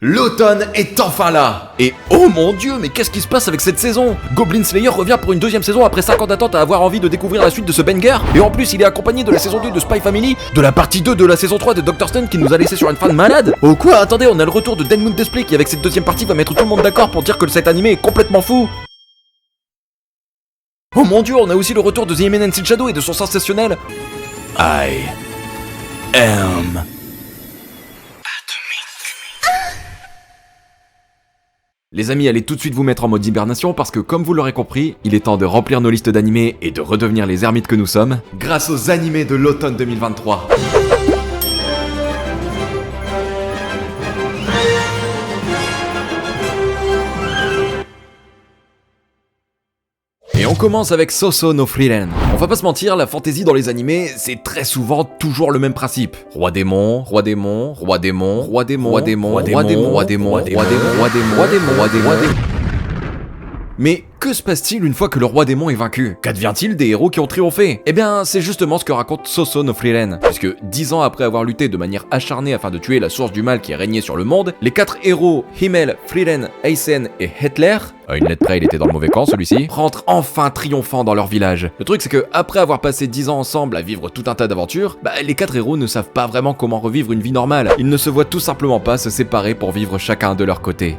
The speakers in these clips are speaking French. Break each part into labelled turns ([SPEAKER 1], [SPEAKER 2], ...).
[SPEAKER 1] L'automne est enfin là. Et oh mon dieu, mais qu'est-ce qui se passe avec cette saison? Goblin Slayer revient pour une deuxième saison après 5 ans d'attente à avoir envie de découvrir la suite de ce banger. Et en plus il est accompagné de la saison 2 de Spy Family, de la partie 2 de la saison 3 de Dr. Stone qui nous a laissé sur une fin malade. Oh quoi, attendez, on a le retour de Denmoon Display qui avec cette deuxième partie va mettre tout le monde d'accord pour dire que cet animé est complètement fou. Oh mon dieu, on a aussi le retour de The Eminence in Shadow et de son sensationnel I am... Les amis, allez tout de suite vous mettre en mode hibernation parce que comme vous l'aurez compris, il est temps de remplir nos listes d'animés et de redevenir les ermites que nous sommes grâce aux animés de l'automne 2023. Et on commence avec Soso no Frieren. On va pas se mentir, la fantasy dans les animés, c'est très souvent toujours le même principe. Roi démon, roi démon, roi démon, roi démon, roi démon, roi démon, roi démon, roi démon, roi démon, roi démon, roi démon. Mais que se passe-t-il une fois que le roi démon est vaincu? Qu'advient-il des héros qui ont triomphé? Eh bien, c'est justement ce que raconte Soso no Frieren, puisque 10 ans après avoir lutté de manière acharnée afin de tuer la source du mal qui régnait sur le monde, les 4 héros, Himmel, Frieren, Eisen et Hitler, à une lettre près il était dans le mauvais camp celui-ci, rentrent enfin triomphants dans leur village. Le truc c'est que, après avoir passé 10 ans ensemble à vivre tout un tas d'aventures, les 4 héros ne savent pas vraiment comment revivre une vie normale. Ils ne se voient tout simplement pas se séparer pour vivre chacun de leur côté.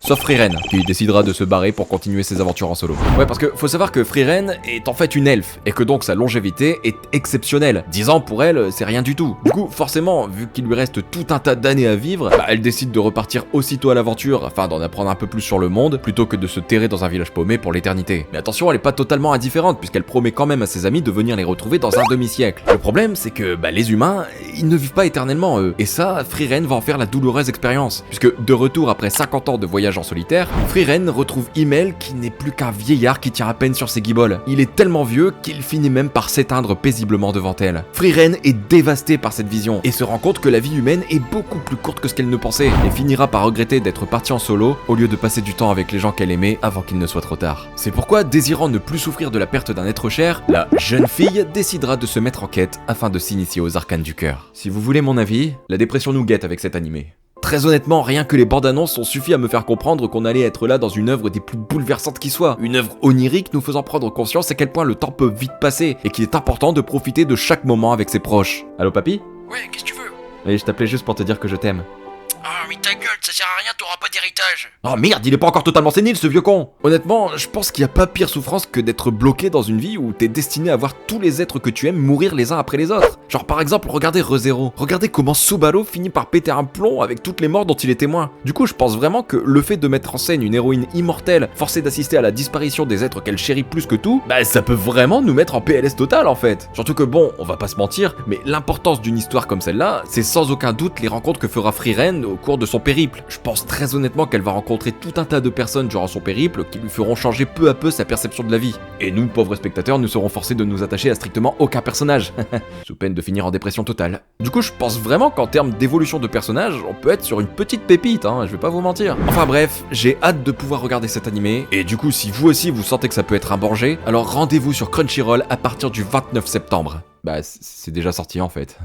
[SPEAKER 1] Sauf Frieren, qui décidera de se barrer pour continuer ses aventures en solo. Ouais, parce que faut savoir que Frieren est en fait une elfe, et que donc sa longévité est exceptionnelle. 10 ans pour elle, c'est rien du tout. Du coup, forcément, vu qu'il lui reste tout un tas d'années à vivre, elle décide de repartir aussitôt à l'aventure, afin d'en apprendre un peu plus sur le monde, plutôt que de se terrer dans un village paumé pour l'éternité. Mais attention, elle est pas totalement indifférente, puisqu'elle promet quand même à ses amis de venir les retrouver dans un demi-siècle. Le problème, c'est que les humains, ils ne vivent pas éternellement eux. Et ça, Frieren va en faire la douloureuse expérience, puisque de retour après 50 ans de voyage en solitaire, Frieren retrouve Himmel qui n'est plus qu'un vieillard qui tient à peine sur ses guiboles. Il est tellement vieux qu'il finit même par s'éteindre paisiblement devant elle. Frieren est dévasté par cette vision et se rend compte que la vie humaine est beaucoup plus courte que ce qu'elle ne pensait et finira par regretter d'être partie en solo au lieu de passer du temps avec les gens qu'elle aimait avant qu'il ne soit trop tard. C'est pourquoi, désirant ne plus souffrir de la perte d'un être cher, la jeune fille décidera de se mettre en quête afin de s'initier aux arcanes du cœur. Si vous voulez mon avis, la dépression nous guette avec cet animé. Très honnêtement, rien que les bandes annonces ont suffi à me faire comprendre qu'on allait être là dans une œuvre des plus bouleversantes qui soit. Une œuvre onirique nous faisant prendre conscience à quel point le temps peut vite passer et qu'il est important de profiter de chaque moment avec ses proches. Allô papy?
[SPEAKER 2] Ouais, qu'est-ce que tu veux?
[SPEAKER 1] Oui, je t'appelais juste pour te dire que je t'aime.
[SPEAKER 2] Ah, mais ta gueule, ça sert à rien, t'auras pas d'héritage.
[SPEAKER 1] Oh merde, il est pas encore totalement sénile ce vieux con. Honnêtement, je pense qu'il y a pas pire souffrance que d'être bloqué dans une vie où t'es destiné à voir tous les êtres que tu aimes mourir les uns après les autres. Genre par exemple, regardez ReZero. Regardez comment Subaru finit par péter un plomb avec toutes les morts dont il est témoin. Du coup, je pense vraiment que le fait de mettre en scène une héroïne immortelle forcée d'assister à la disparition des êtres qu'elle chérit plus que tout, ça peut vraiment nous mettre en PLS total en fait. Surtout que bon, on va pas se mentir, mais l'importance d'une histoire comme celle-là, c'est sans aucun doute les rencontres que fera Frieren au cours de son périple. Je pense très honnêtement qu'elle va rencontrer tout un tas de personnes durant son périple qui lui feront changer peu à peu sa perception de la vie. Et nous, pauvres spectateurs, nous serons forcés de nous attacher à strictement aucun personnage, sous peine de finir en dépression totale. Du coup, je pense vraiment qu'en termes d'évolution de personnage, on peut être sur une petite pépite, je vais pas vous mentir. Enfin bref, j'ai hâte de pouvoir regarder cet animé, et du coup, si vous aussi vous sentez que ça peut être un danger, alors rendez-vous sur Crunchyroll à partir du 29 septembre. C'est déjà sorti en fait.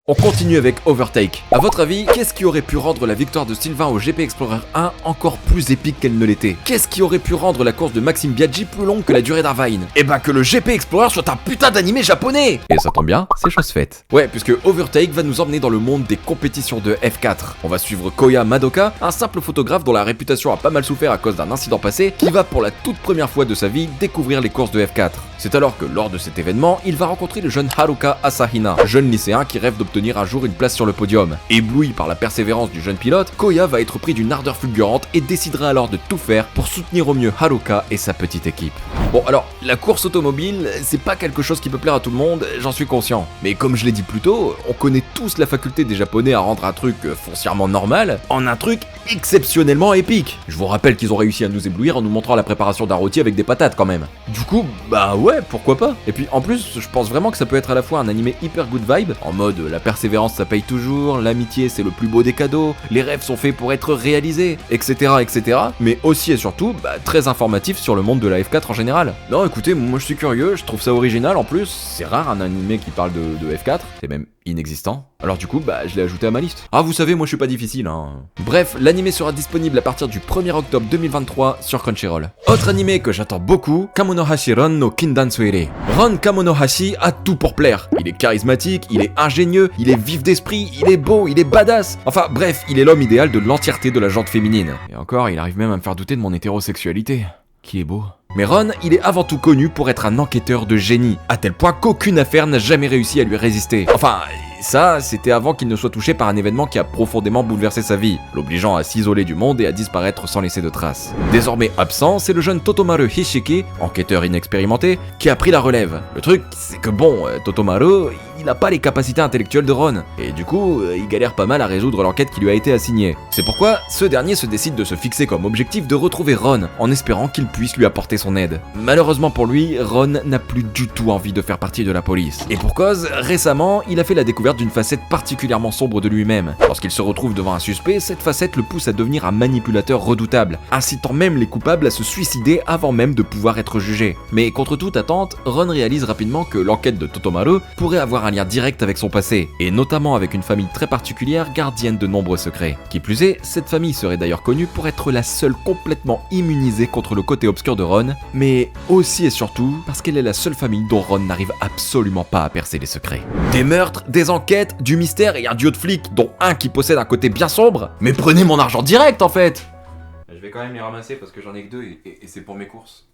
[SPEAKER 1] On continue avec Overtake. A votre avis, qu'est-ce qui aurait pu rendre la victoire de Sylvain au GP Explorer 1 encore plus épique qu'elle ne l'était? Qu'est-ce qui aurait pu rendre la course de Maxime Biaggi plus longue que la durée d'un Vine? Que le GP Explorer soit un putain d'animé japonais! Et ça tombe bien, c'est chose faite. Ouais, puisque Overtake va nous emmener dans le monde des compétitions de F4. On va suivre Koya Madoka, un simple photographe dont la réputation a pas mal souffert à cause d'un incident passé, qui va pour la toute première fois de sa vie découvrir les courses de F4. C'est alors que lors de cet événement, il va rencontrer le jeune Haruka Asahina, jeune lycéen qui rêve d'obtenir un jour une place sur le podium. Ébloui par la persévérance du jeune pilote, Koya va être pris d'une ardeur fulgurante et décidera alors de tout faire pour soutenir au mieux Haruka et sa petite équipe. Bon alors, la course automobile, c'est pas quelque chose qui peut plaire à tout le monde, j'en suis conscient. Mais comme je l'ai dit plus tôt, on connaît tous la faculté des Japonais à rendre un truc foncièrement normal en un truc exceptionnellement épique. Je vous rappelle qu'ils ont réussi à nous éblouir en nous montrant la préparation d'un rôti avec des patates quand même. Du coup, ouais, pourquoi pas. Et puis en plus, je pense vraiment que ça peut être à la fois un animé hyper good vibe, en mode la persévérance ça paye toujours, l'amitié c'est le plus beau des cadeaux, les rêves sont faits pour être réalisés, etc. Mais aussi et surtout, très informatif sur le monde de la F4 en général. général. Non, écoutez, moi je suis curieux, je trouve ça original en plus. C'est rare un animé qui parle de F4, c'est même inexistant. Alors du coup, je l'ai ajouté à ma liste. Ah, vous savez, moi je suis pas difficile, hein. Bref, l'animé sera disponible à partir du 1er octobre 2023 sur Crunchyroll. Autre animé que j'attends beaucoup, Kamonohashi Ron no Kindansuere. Ron Kamonohashi a tout pour plaire. Il est charismatique, il est ingénieux, il est vif d'esprit, il est beau, il est badass. Enfin bref, il est l'homme idéal de l'entièreté de la gente féminine. Et encore, il arrive même à me faire douter de mon hétérosexualité. Qui est beau. Mais Ron, il est avant tout connu pour être un enquêteur de génie, à tel point qu'aucune affaire n'a jamais réussi à lui résister. Enfin, ça, c'était avant qu'il ne soit touché par un événement qui a profondément bouleversé sa vie, l'obligeant à s'isoler du monde et à disparaître sans laisser de traces. Désormais absent, c'est le jeune Totomaru Hishiki, enquêteur inexpérimenté, qui a pris la relève. Le truc, c'est que Totomaru, il n'a pas les capacités intellectuelles de Ron, et du coup, il galère pas mal à résoudre l'enquête qui lui a été assignée. C'est pourquoi ce dernier se décide de se fixer comme objectif de retrouver Ron, en espérant qu'il puisse lui apporter son aide. Malheureusement pour lui, Ron n'a plus du tout envie de faire partie de la police. Et pour cause, récemment, il a fait la découverte d'une facette particulièrement sombre de lui-même. Lorsqu'il se retrouve devant un suspect, cette facette le pousse à devenir un manipulateur redoutable, incitant même les coupables à se suicider avant même de pouvoir être jugés. Mais contre toute attente, Ron réalise rapidement que l'enquête de Totomaru pourrait avoir un lien direct avec son passé, et notamment avec une famille très particulière gardienne de nombreux secrets. Qui plus est, cette famille serait d'ailleurs connue pour être la seule complètement immunisée contre le côté obscur de Ron, mais aussi et surtout parce qu'elle est la seule famille dont Ron n'arrive absolument pas à percer les secrets. Des meurtres, des enquêtes, du mystère et un duo de flics, dont un qui possède un côté bien sombre. Mais prenez mon argent direct en fait.
[SPEAKER 3] Je vais quand même les ramasser parce que j'en ai que 2 et c'est pour mes courses.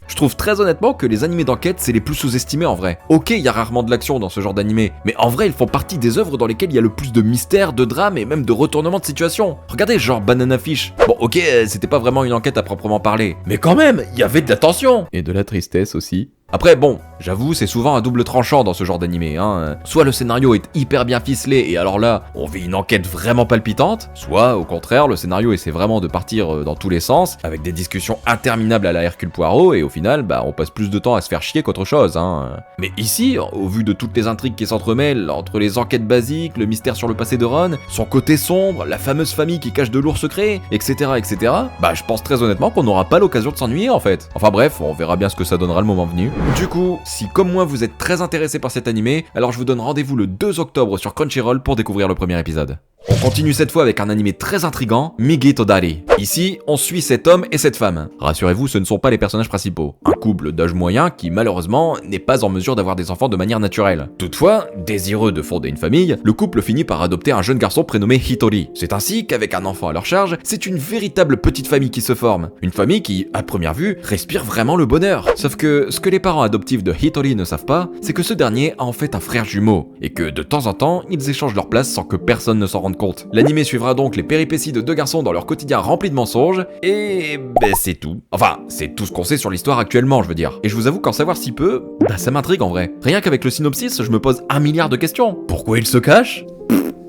[SPEAKER 1] Je trouve très honnêtement que les animés d'enquête c'est les plus sous-estimés en vrai. Ok, il y a rarement de l'action dans ce genre d'animé, mais en vrai ils font partie des œuvres dans lesquelles il y a le plus de mystère, de drame et même de retournement de situation. Regardez genre Banana Fish. Bon ok, c'était pas vraiment une enquête à proprement parler, mais quand même, il y avait de la tension. Et de la tristesse aussi. Après bon, j'avoue c'est souvent un double tranchant dans ce genre d'animé, hein. Soit le scénario est hyper bien ficelé et alors là, on vit une enquête vraiment palpitante, soit au contraire le scénario essaie vraiment de partir dans tous les sens, avec des discussions interminables à la Hercule Poirot et au final on passe plus de temps à se faire chier qu'autre chose, hein. Mais ici, au vu de toutes les intrigues qui s'entremêlent, entre les enquêtes basiques, le mystère sur le passé de Ron, son côté sombre, la fameuse famille qui cache de lourds secrets, etc. Je pense très honnêtement qu'on n'aura pas l'occasion de s'ennuyer en fait. Enfin bref, on verra bien ce que ça donnera le moment venu. Du coup, si comme moi vous êtes très intéressé par cet animé, alors je vous donne rendez-vous le 2 octobre sur Crunchyroll pour découvrir le premier épisode. On continue cette fois avec un animé très intriguant, Migi to Dari. Ici, on suit cet homme et cette femme. Rassurez-vous, ce ne sont pas les personnages principaux. Un couple d'âge moyen qui, malheureusement, n'est pas en mesure d'avoir des enfants de manière naturelle. Toutefois, désireux de fonder une famille, le couple finit par adopter un jeune garçon prénommé Hitori. C'est ainsi qu'avec un enfant à leur charge, c'est une véritable petite famille qui se forme. Une famille qui, à première vue, respire vraiment le bonheur. Sauf que ce que les parents adoptifs de Hitori ne savent pas, c'est que ce dernier a en fait un frère jumeau, et que de temps en temps, ils échangent leur place sans que personne ne s'en rende compte. L'animé suivra donc les péripéties de deux garçons dans leur quotidien rempli de mensonges, et c'est tout. Enfin, c'est tout ce qu'on sait sur l'histoire actuellement, je veux dire. Et je vous avoue qu'en savoir si peu, ça m'intrigue en vrai. Rien qu'avec le synopsis, je me pose 1 milliard de questions. Pourquoi ils se cachent?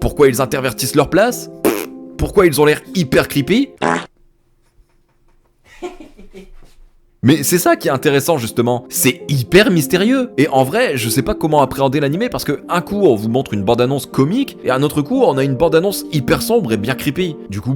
[SPEAKER 1] Pourquoi ils intervertissent leur place? Pourquoi ils ont l'air hyper creepy? Mais c'est ça qui est intéressant justement, c'est hyper mystérieux. Et en vrai, je sais pas comment appréhender l'animé parce que un coup on vous montre une bande-annonce comique et un autre coup on a une bande-annonce hyper sombre et bien creepy. Du coup,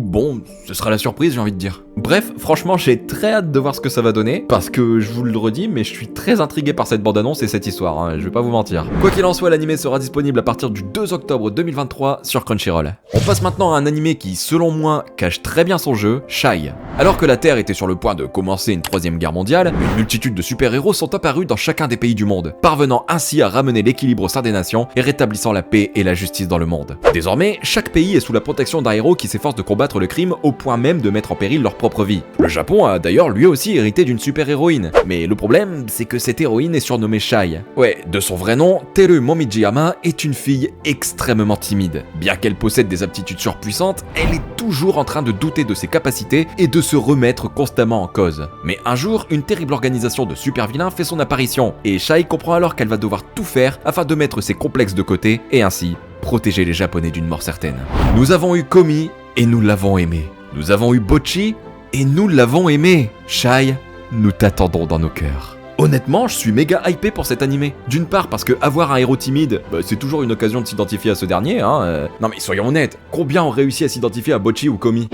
[SPEAKER 1] ce sera la surprise, j'ai envie de dire. Bref, franchement, j'ai très hâte de voir ce que ça va donner parce que je vous le redis, mais je suis très intrigué par cette bande-annonce et cette histoire, hein, je vais pas vous mentir. Quoi qu'il en soit, l'animé sera disponible à partir du 2 octobre 2023 sur Crunchyroll. On passe maintenant à un animé qui, selon moi, cache très bien son jeu, Shy. Alors que la Terre était sur le point de commencer une 3e guerre mondiale, une multitude de super-héros sont apparus dans chacun des pays du monde, parvenant ainsi à ramener l'équilibre au sein des nations et rétablissant la paix et la justice dans le monde. Désormais, chaque pays est sous la protection d'un héros qui s'efforce de combattre le crime au point même de mettre en péril leur propre vie. Le Japon a d'ailleurs lui aussi hérité d'une super-héroïne, mais le problème, c'est que cette héroïne est surnommée Shy. Ouais, de son vrai nom, Teru Momijiyama est une fille extrêmement timide. Bien qu'elle possède des aptitudes surpuissantes, elle est toujours en train de douter de ses capacités et de se remettre constamment en cause. Mais un jour, une terrible organisation de super-vilains fait son apparition, et Shy comprend alors qu'elle va devoir tout faire afin de mettre ses complexes de côté, et ainsi, protéger les Japonais d'une mort certaine. Nous avons eu Komi, et nous l'avons aimé. Nous avons eu Bocchi, et nous l'avons aimé. Shy, nous t'attendons dans nos cœurs. Honnêtement, je suis méga hypé pour cet animé. D'une part parce que avoir un héros timide, c'est toujours une occasion de s'identifier à ce dernier, hein. Non mais soyons honnêtes, combien ont réussi à s'identifier à Bocchi ou Komi?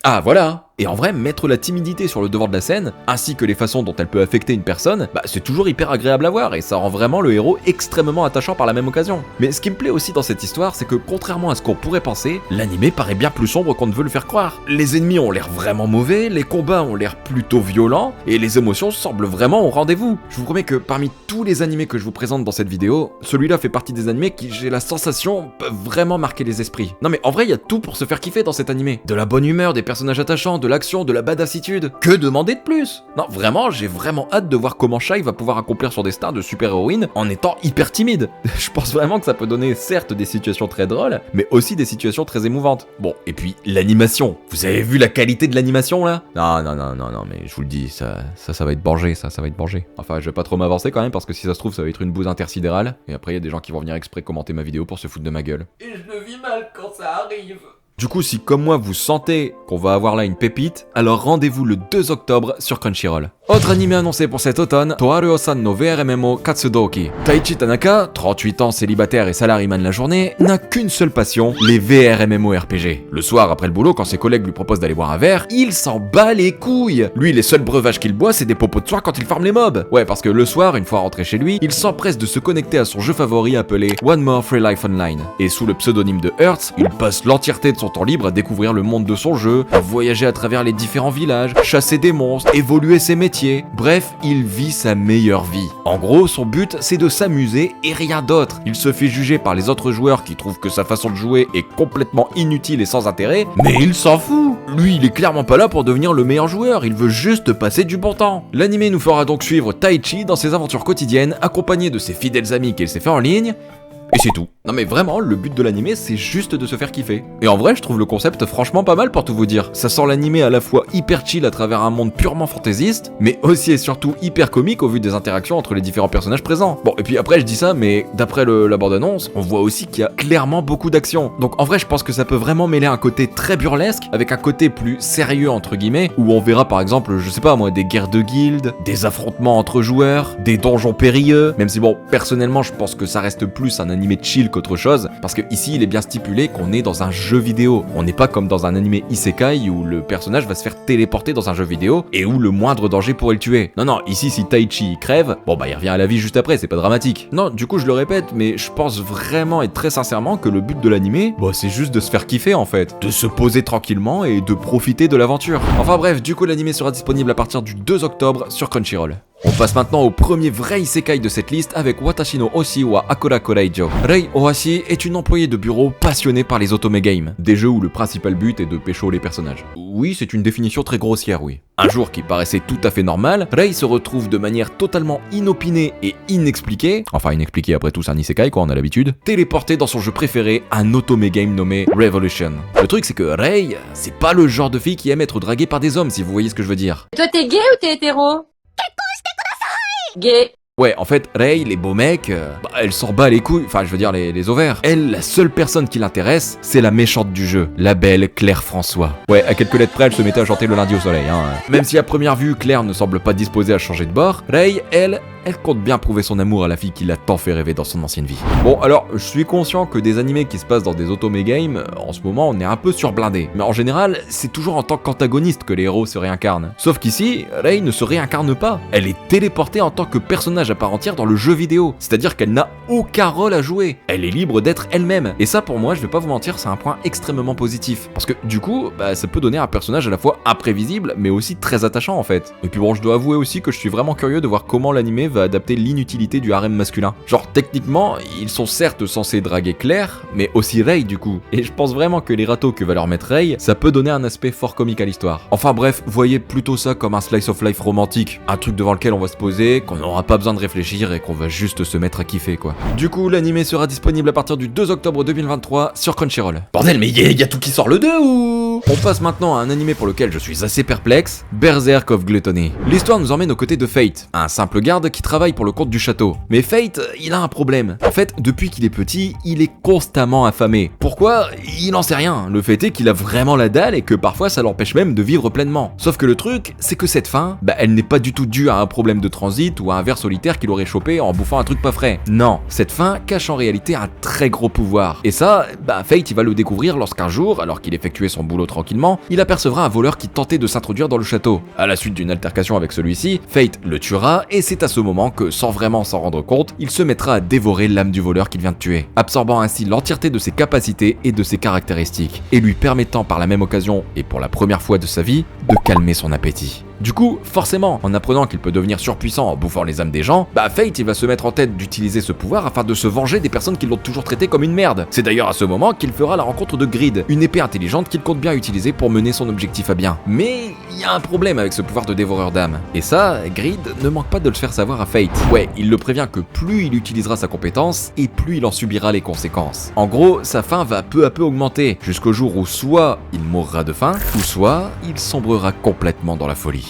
[SPEAKER 1] Ah voilà. Et en vrai, mettre la timidité sur le devant de la scène, ainsi que les façons dont elle peut affecter une personne, bah c'est toujours hyper agréable à voir et ça rend vraiment le héros extrêmement attachant par la même occasion. Mais ce qui me plaît aussi dans cette histoire, c'est que contrairement à ce qu'on pourrait penser, l'animé paraît bien plus sombre qu'on ne veut le faire croire. Les ennemis ont l'air vraiment mauvais, les combats ont l'air plutôt violents, et les émotions semblent vraiment au rendez-vous. Je vous promets que parmi tous les animés que je vous présente dans cette vidéo, celui-là fait partie des animés qui, j'ai la sensation, peuvent vraiment marquer les esprits. Non mais en vrai, il y a tout pour se faire kiffer dans cet animé. De la bonne humeur, des personnages attachants, de l'action, de la badassitude. Que demander de plus? Non, vraiment, j'ai vraiment hâte de voir comment Shai va pouvoir accomplir son destin de super-héroïne en étant hyper timide. Je pense vraiment que ça peut donner certes des situations très drôles, mais aussi des situations très émouvantes. Bon, et puis l'animation. Vous avez vu la qualité de l'animation là? Non, mais je vous le dis, ça va être borgé, ça va être borgé. Enfin, je vais pas trop m'avancer quand même parce que si ça se trouve, ça va être une bouse intersidérale. Et après, il y a des gens qui vont venir exprès commenter ma vidéo pour se foutre de ma gueule.
[SPEAKER 3] Et je le vis mal quand ça arrive.
[SPEAKER 1] Du coup, si comme moi vous sentez qu'on va avoir là une pépite, alors rendez-vous le 2 octobre sur Crunchyroll. Autre animé annoncé pour cet automne, Toharu-san no VRMMO Katsudoki. Taichi Tanaka, 38 ans célibataire et salariman la journée, n'a qu'une seule passion, les VRMMO-RPG. Le soir, après le boulot, quand ses collègues lui proposent d'aller boire un verre, il s'en bat les couilles. Lui, les seuls breuvages qu'il boit, c'est des popos de soie quand il farme les mobs. Ouais, parce que le soir, une fois rentré chez lui, il s'empresse de se connecter à son jeu favori appelé One More Free Life Online. Et sous le pseudonyme de Hertz, il passe l'entièreté de son temps libre à découvrir le monde de son jeu, à voyager à travers les différents villages, chasser des monstres, évoluer ses métiers. Bref, il vit sa meilleure vie. En gros, son but, c'est de s'amuser et rien d'autre. Il se fait juger par les autres joueurs qui trouvent que sa façon de jouer est complètement inutile et sans intérêt, mais il s'en fout. Lui, il est clairement pas là pour devenir le meilleur joueur, il veut juste passer du bon temps. L'anime nous fera donc suivre Taichi dans ses aventures quotidiennes, accompagné de ses fidèles amis qu'il s'est fait en ligne, et c'est tout. Non mais vraiment, le but de l'animé, c'est juste de se faire kiffer. Et en vrai, je trouve le concept franchement pas mal pour tout vous dire. Ça sent l'animé à la fois hyper chill à travers un monde purement fantaisiste, mais aussi et surtout hyper comique au vu des interactions entre les différents personnages présents. Bon, et puis après, je dis ça, mais d'après la bande-annonce, on voit aussi qu'il y a clairement beaucoup d'action. Donc en vrai, je pense que ça peut vraiment mêler un côté très burlesque avec un côté plus sérieux entre guillemets, où on verra par exemple, je sais pas moi, des guerres de guildes, des affrontements entre joueurs, des donjons périlleux, même si bon, personnellement, je pense que ça reste plus un animé chill qu'autre chose, parce que ici il est bien stipulé qu'on est dans un jeu vidéo. On n'est pas comme dans un animé isekai où le personnage va se faire téléporter dans un jeu vidéo et où le moindre danger pourrait le tuer. Non, ici si Taichi crève, bon bah il revient à la vie juste après, c'est pas dramatique. Non, du coup je le répète, mais je pense vraiment et très sincèrement que le but de l'animé, bah c'est juste de se faire kiffer en fait, de se poser tranquillement et de profiter de l'aventure. Enfin bref, du coup l'animé sera disponible à partir du 2 octobre sur Crunchyroll. On passe maintenant au premier vrai isekai de cette liste avec Watashi no Oshi wa Akura Koreijo. Rei Ohashi est une employée de bureau passionnée par les otome games, des jeux où le principal but est de pécho les personnages. Oui, c'est une définition très grossière, oui. Un jour qui paraissait tout à fait normal, Rei se retrouve de manière totalement inopinée et inexpliquée, enfin inexpliquée après tout c'est un isekai quoi, on a l'habitude, téléportée dans son jeu préféré, un otome game nommé Revolution. Le truc c'est que Rei, c'est pas le genre de fille qui aime être draguée par des hommes si vous voyez ce que je veux dire.
[SPEAKER 4] Toi t'es gay ou t'es hétéro? Gay.
[SPEAKER 1] Ouais, en fait, Rei, les beaux mecs, elle s'en bat les couilles, enfin je veux dire les ovaires. Elle, la seule personne qui l'intéresse, c'est la méchante du jeu, la belle Claire François. Ouais, à quelques lettres près, elle se mettait à chanter le lundi au soleil, hein. Même si à première vue, Claire ne semble pas disposée à changer de bord, Rei, elle compte bien prouver son amour à la fille qui l'a tant fait rêver dans son ancienne vie. Bon, alors, je suis conscient que des animés qui se passent dans des otome games, en ce moment, on est un peu surblindé. Mais en général, c'est toujours en tant qu'antagoniste que les héros se réincarnent. Sauf qu'ici, Rei ne se réincarne pas. Elle est téléportée en tant que personnage à part entière dans le jeu vidéo. C'est-à-dire qu'elle n'a aucun rôle à jouer. Elle est libre d'être elle-même. Et ça, pour moi, je vais pas vous mentir, c'est un point extrêmement positif. Parce que, du coup, ça peut donner un personnage à la fois imprévisible, mais aussi très attachant, en fait. Et puis bon, je dois avouer aussi que je suis vraiment curieux de voir comment l'animé va adapter l'inutilité du harem masculin. Genre, techniquement, ils sont certes censés draguer Claire, mais aussi Rei du coup. Et je pense vraiment que les râteaux que va leur mettre Rei, ça peut donner un aspect fort comique à l'histoire. Enfin bref, voyez plutôt ça comme un slice of life romantique, un truc devant lequel on va se poser, qu'on n'aura pas besoin de réfléchir et qu'on va juste se mettre à kiffer quoi. Du coup, l'animé sera disponible à partir du 2 octobre 2023 sur Crunchyroll. Bordel, mais y a tout qui sort le 2 ou... On passe maintenant à un animé pour lequel je suis assez perplexe, Berserk of Gluttony. L'histoire nous emmène aux côtés de Fate, un simple garde qui travaille pour le compte du château. Mais Fate, il a un problème. En fait, depuis qu'il est petit, il est constamment affamé. Pourquoi? Il n'en sait rien. Le fait est qu'il a vraiment la dalle et que parfois ça l'empêche même de vivre pleinement. Sauf que le truc, c'est que cette faim, elle n'est pas du tout due à un problème de transit ou à un ver solitaire qu'il aurait chopé en bouffant un truc pas frais. Non, cette faim cache en réalité un très gros pouvoir. Et ça, Fate, il va le découvrir lorsqu'un jour, alors qu'il effectuait son boulot tranquillement, il apercevra un voleur qui tentait de s'introduire dans le château. À la suite d'une altercation avec celui-ci, Fate le tuera et c'est à ce moment que, sans vraiment s'en rendre compte, il se mettra à dévorer l'âme du voleur qu'il vient de tuer, absorbant ainsi l'entièreté de ses capacités et de ses caractéristiques, et lui permettant par la même occasion, et pour la première fois de sa vie, de calmer son appétit. Du coup, forcément, en apprenant qu'il peut devenir surpuissant en bouffant les âmes des gens, Fate il va se mettre en tête d'utiliser ce pouvoir afin de se venger des personnes qui l'ont toujours traité comme une merde. C'est d'ailleurs à ce moment qu'il fera la rencontre de Greed, une épée intelligente qu'il compte bien utiliser pour mener son objectif à bien. Mais il y a un problème avec ce pouvoir de dévoreur d'âmes. Et ça, Greed ne manque pas de le faire savoir à Fate. Ouais, il le prévient que plus il utilisera sa compétence, et plus il en subira les conséquences. En gros, sa faim va peu à peu augmenter, jusqu'au jour où soit il mourra de faim, ou soit il sombrera complètement dans la folie.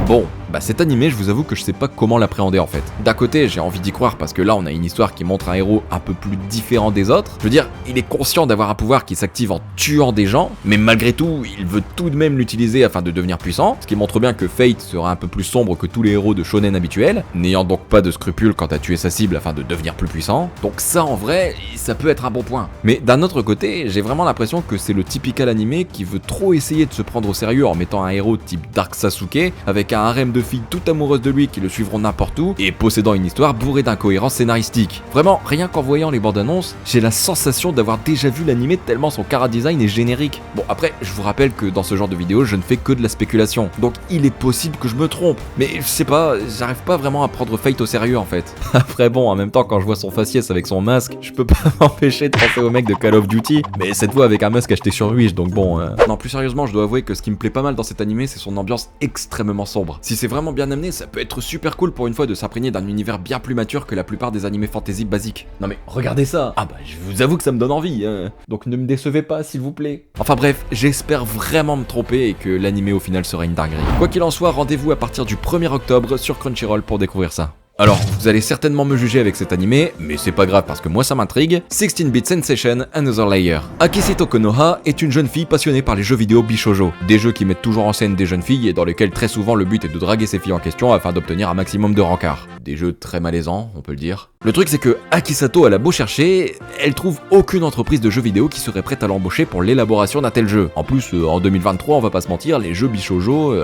[SPEAKER 1] Bon, cet animé, je vous avoue que je sais pas comment l'appréhender en fait. D'un côté, j'ai envie d'y croire parce que là, on a une histoire qui montre un héros un peu plus différent des autres. Je veux dire, il est conscient d'avoir un pouvoir qui s'active en tuant des gens, mais malgré tout, il veut tout de même l'utiliser afin de devenir puissant, ce qui montre bien que Fate sera un peu plus sombre que tous les héros de shonen habituels, n'ayant donc pas de scrupules quant à tuer sa cible afin de devenir plus puissant. Donc ça, en vrai, ça peut être un bon point. Mais d'un autre côté, j'ai vraiment l'impression que c'est le typical animé qui veut trop essayer de se prendre au sérieux en mettant un héros type Dark Sasuke avec un harem de filles toutes amoureuses de lui qui le suivront n'importe où et possédant une histoire bourrée d'incohérences scénaristiques. Vraiment, rien qu'en voyant les bandes annonces, j'ai la sensation d'avoir déjà vu l'animé tellement son chara-design est générique. Bon, après, je vous rappelle que dans ce genre de vidéo, je ne fais que de la spéculation, donc il est possible que je me trompe, mais je sais pas, j'arrive pas vraiment à prendre Fate au sérieux en fait. Après bon, en même temps, quand je vois son faciès avec son masque, je peux pas m'empêcher de penser au mec de Call of Duty, mais cette fois avec un masque acheté sur Wish, donc bon... Non, plus sérieusement, je dois avouer que ce qui me plaît pas mal dans cet animé, c'est son ambiance extrêmement sombre. Si c'est vraiment bien amené, ça peut être super cool pour une fois de s'imprégner d'un univers bien plus mature que la plupart des animés fantasy basiques. Non mais regardez ça. Je vous avoue que ça me donne envie, donc ne me décevez pas s'il vous plaît. Enfin bref, j'espère vraiment me tromper et que l'animé au final sera une dinguerie. Quoi qu'il en soit, rendez-vous à partir du 1er octobre sur Crunchyroll pour découvrir ça. Alors, vous allez certainement me juger avec cet animé, mais c'est pas grave parce que moi ça m'intrigue. 16-bit Sensation Another Layer. Akisito Konoha est une jeune fille passionnée par les jeux vidéo Bishoujo, des jeux qui mettent toujours en scène des jeunes filles et dans lesquels très souvent le but est de draguer ces filles en question afin d'obtenir un maximum de rencard. Des jeux très malaisants, on peut le dire. Le truc c'est que Akisato elle a beau chercher, elle trouve aucune entreprise de jeux vidéo qui serait prête à l'embaucher pour l'élaboration d'un tel jeu. En plus, en 2023, on va pas se mentir, les jeux Bishoujo,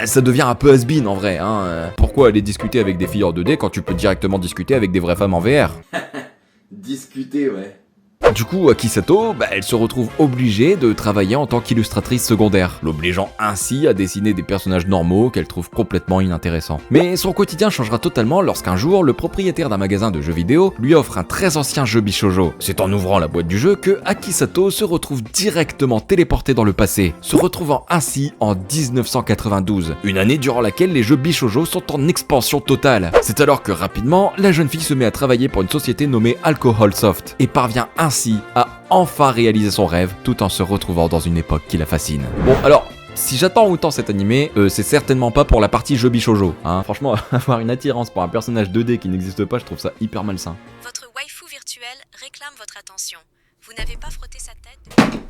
[SPEAKER 1] ça devient un peu has-been en vrai, Pourquoi aller discuter avec des filles en 2D quand tu peux directement discuter avec des vraies femmes en VR?
[SPEAKER 3] Discuter, ouais.
[SPEAKER 1] Du coup, Akisato, elle se retrouve obligée de travailler en tant qu'illustratrice secondaire, l'obligeant ainsi à dessiner des personnages normaux qu'elle trouve complètement inintéressants. Mais son quotidien changera totalement lorsqu'un jour, le propriétaire d'un magasin de jeux vidéo lui offre un très ancien jeu Bishoujo. C'est en ouvrant la boîte du jeu que Akisato se retrouve directement téléporté dans le passé, se retrouvant ainsi en 1992, une année durant laquelle les jeux Bishoujo sont en expansion totale. C'est alors que rapidement, la jeune fille se met à travailler pour une société nommée Alcohol Soft et parvient ainsi à enfin réaliser son rêve tout en se retrouvant dans une époque qui la fascine. Bon alors, si j'attends autant cet animé, c'est certainement pas pour la partie jeu Bishoujo. Franchement, avoir une attirance pour un personnage 2D qui n'existe pas, je trouve ça hyper malsain.
[SPEAKER 5] Votre waifu virtuelle réclame votre attention. Vous n'avez pas frotté sa tête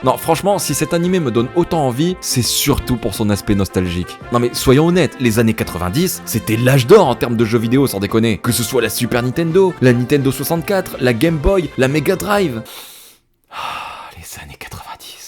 [SPEAKER 1] Non, franchement, si cet animé me donne autant envie, c'est surtout pour son aspect nostalgique. Non mais soyons honnêtes, les années 90, c'était l'âge d'or en termes de jeux vidéo sans déconner. Que ce soit la Super Nintendo, la Nintendo 64, la Game Boy, la Mega Drive. Les années 90.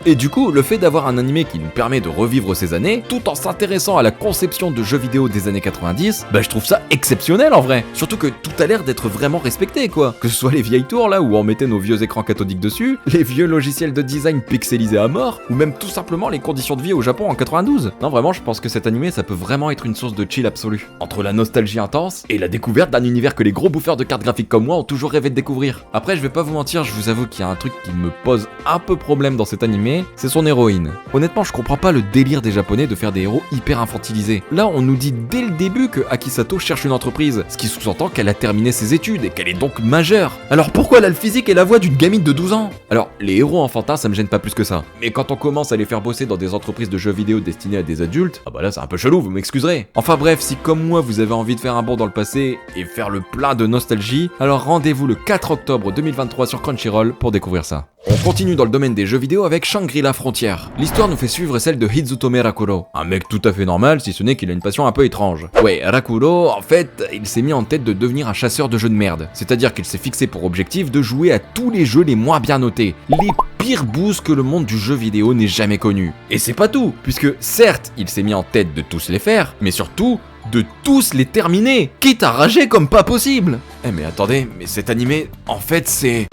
[SPEAKER 1] Et du coup, le fait d'avoir un animé qui nous permet de revivre ces années, tout en s'intéressant à la conception de jeux vidéo des années 90, je trouve ça exceptionnel en vrai. Surtout que tout a l'air d'être vraiment respecté quoi. Que ce soit les vieilles tours là où on mettait nos vieux écrans cathodiques dessus, les vieux logiciels de design pixelisés à mort, ou même tout simplement les conditions de vie au Japon en 92. Non vraiment, je pense que cet animé ça peut vraiment être une source de chill absolue. Entre la nostalgie intense et la découverte d'un univers que les gros bouffeurs de cartes graphiques comme moi ont toujours rêvé de découvrir. Après je vais pas vous mentir, je vous avoue qu'il y a un truc qui me pose un peu problème dans cet animé, animé, c'est son héroïne. Honnêtement, je comprends pas le délire des japonais de faire des héros hyper infantilisés. Là, on nous dit dès le début que Akisato cherche une entreprise, ce qui sous-entend qu'elle a terminé ses études et qu'elle est donc majeure. Alors pourquoi elle a le physique et la voix d'une gamine de 12 ans? Alors, les héros enfantins, ça me gêne pas plus que ça. Mais quand on commence à les faire bosser dans des entreprises de jeux vidéo destinées à des adultes, ah bah là c'est un peu chelou, vous m'excuserez. Enfin bref, si comme moi vous avez envie de faire un bond dans le passé et faire le plein de nostalgie, alors rendez-vous le 4 octobre 2023 sur Crunchyroll pour découvrir ça. On continue dans le domaine des jeux vidéo avec Shangri-La Frontière. L'histoire nous fait suivre celle de Hizutome Rakuro, un mec tout à fait normal si ce n'est qu'il a une passion un peu étrange. Ouais, Rakuro, en fait, il s'est mis en tête de devenir un chasseur de jeux de merde. C'est-à-dire qu'il s'est fixé pour objectif de jouer à tous les jeux les moins bien notés, les pires boosts que le monde du jeu vidéo n'ait jamais connu. Et c'est pas tout, puisque certes, il s'est mis en tête de tous les faire, mais surtout de tous les terminer, quitte à rager comme pas possible. Eh mais attendez, mais cet animé, en fait c'est...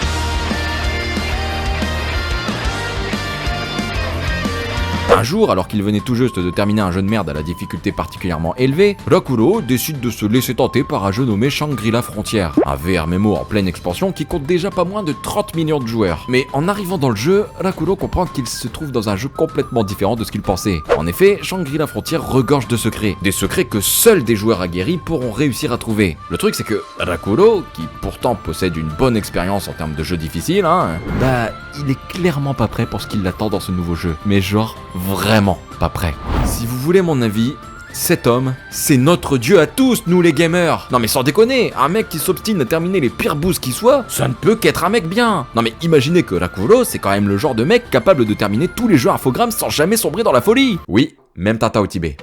[SPEAKER 1] Un jour, alors qu'il venait tout juste de terminer un jeu de merde à la difficulté particulièrement élevée, Rakuro décide de se laisser tenter par un jeu nommé Shangri-La Frontière, un VR MMO en pleine expansion qui compte déjà pas moins de 30 millions de joueurs. Mais en arrivant dans le jeu, Rakuro comprend qu'il se trouve dans un jeu complètement différent de ce qu'il pensait. En effet, Shangri-La Frontière regorge de secrets, des secrets que seuls des joueurs aguerris pourront réussir à trouver. Le truc c'est que Rakuro, qui pourtant possède une bonne expérience en termes de jeux difficiles, il est clairement pas prêt pour ce qui l'attend dans ce nouveau jeu. Mais genre, vraiment pas prêt. Si vous voulez mon avis, cet homme, c'est notre dieu à tous, nous les gamers. Non mais sans déconner, un mec qui s'obstine à terminer les pires boosts qui soient, ça ne peut qu'être un mec bien. Non mais imaginez que Rakuro, c'est quand même le genre de mec capable de terminer tous les jeux infogrammes sans jamais sombrer dans la folie. Oui, même Tata au Tibet.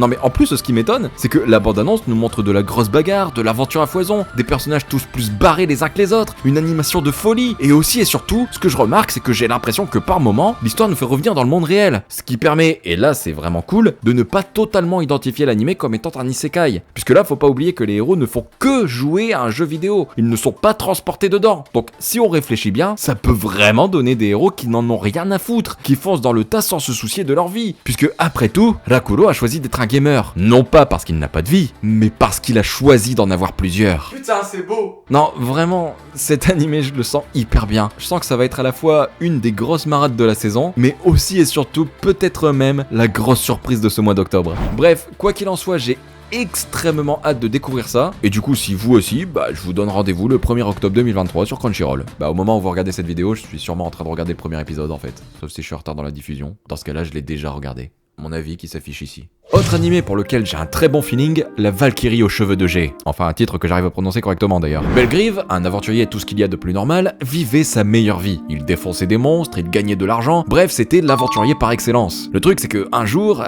[SPEAKER 1] Non mais en plus, ce qui m'étonne, c'est que la bande-annonce nous montre de la grosse bagarre, de l'aventure à foison, des personnages tous plus barrés les uns que les autres, une animation de folie, et aussi et surtout, ce que je remarque, c'est que j'ai l'impression que par moment, l'histoire nous fait revenir dans le monde réel. Ce qui permet, et là c'est vraiment cool, de ne pas totalement identifier l'anime comme étant un isekai. Puisque là, faut pas oublier que les héros ne font que jouer à un jeu vidéo, ils ne sont pas transportés dedans. Donc si on réfléchit bien, ça peut vraiment donner des héros qui n'en ont rien à foutre, qui foncent dans le tas sans se soucier de leur vie. Puisque après tout, Rakuro a choisi d'être un gamer. Non pas parce qu'il n'a pas de vie, mais parce qu'il a choisi d'en avoir plusieurs.
[SPEAKER 3] Putain, c'est beau.
[SPEAKER 1] Non, vraiment, cet animé, je le sens hyper bien. Je sens que ça va être à la fois une des grosses marades de la saison, mais aussi et surtout, peut-être même, la grosse surprise de ce mois d'octobre. Bref, quoi qu'il en soit, j'ai extrêmement hâte de découvrir ça. Et du coup, si vous aussi, je vous donne rendez-vous le 1er octobre 2023 sur Crunchyroll. Au moment où vous regardez cette vidéo, je suis sûrement en train de regarder le premier épisode en fait. Sauf si je suis en retard dans la diffusion. Dans ce cas-là, je l'ai déjà regardé. Mon avis qui s'affiche ici. Autre animé pour lequel j'ai un très bon feeling, la Valkyrie aux cheveux de G. Enfin un titre que j'arrive à prononcer correctement d'ailleurs. Belgrive, un aventurier et tout ce qu'il y a de plus normal, vivait sa meilleure vie. Il défonçait des monstres, il gagnait de l'argent, bref c'était l'aventurier par excellence. Le truc c'est que un jour,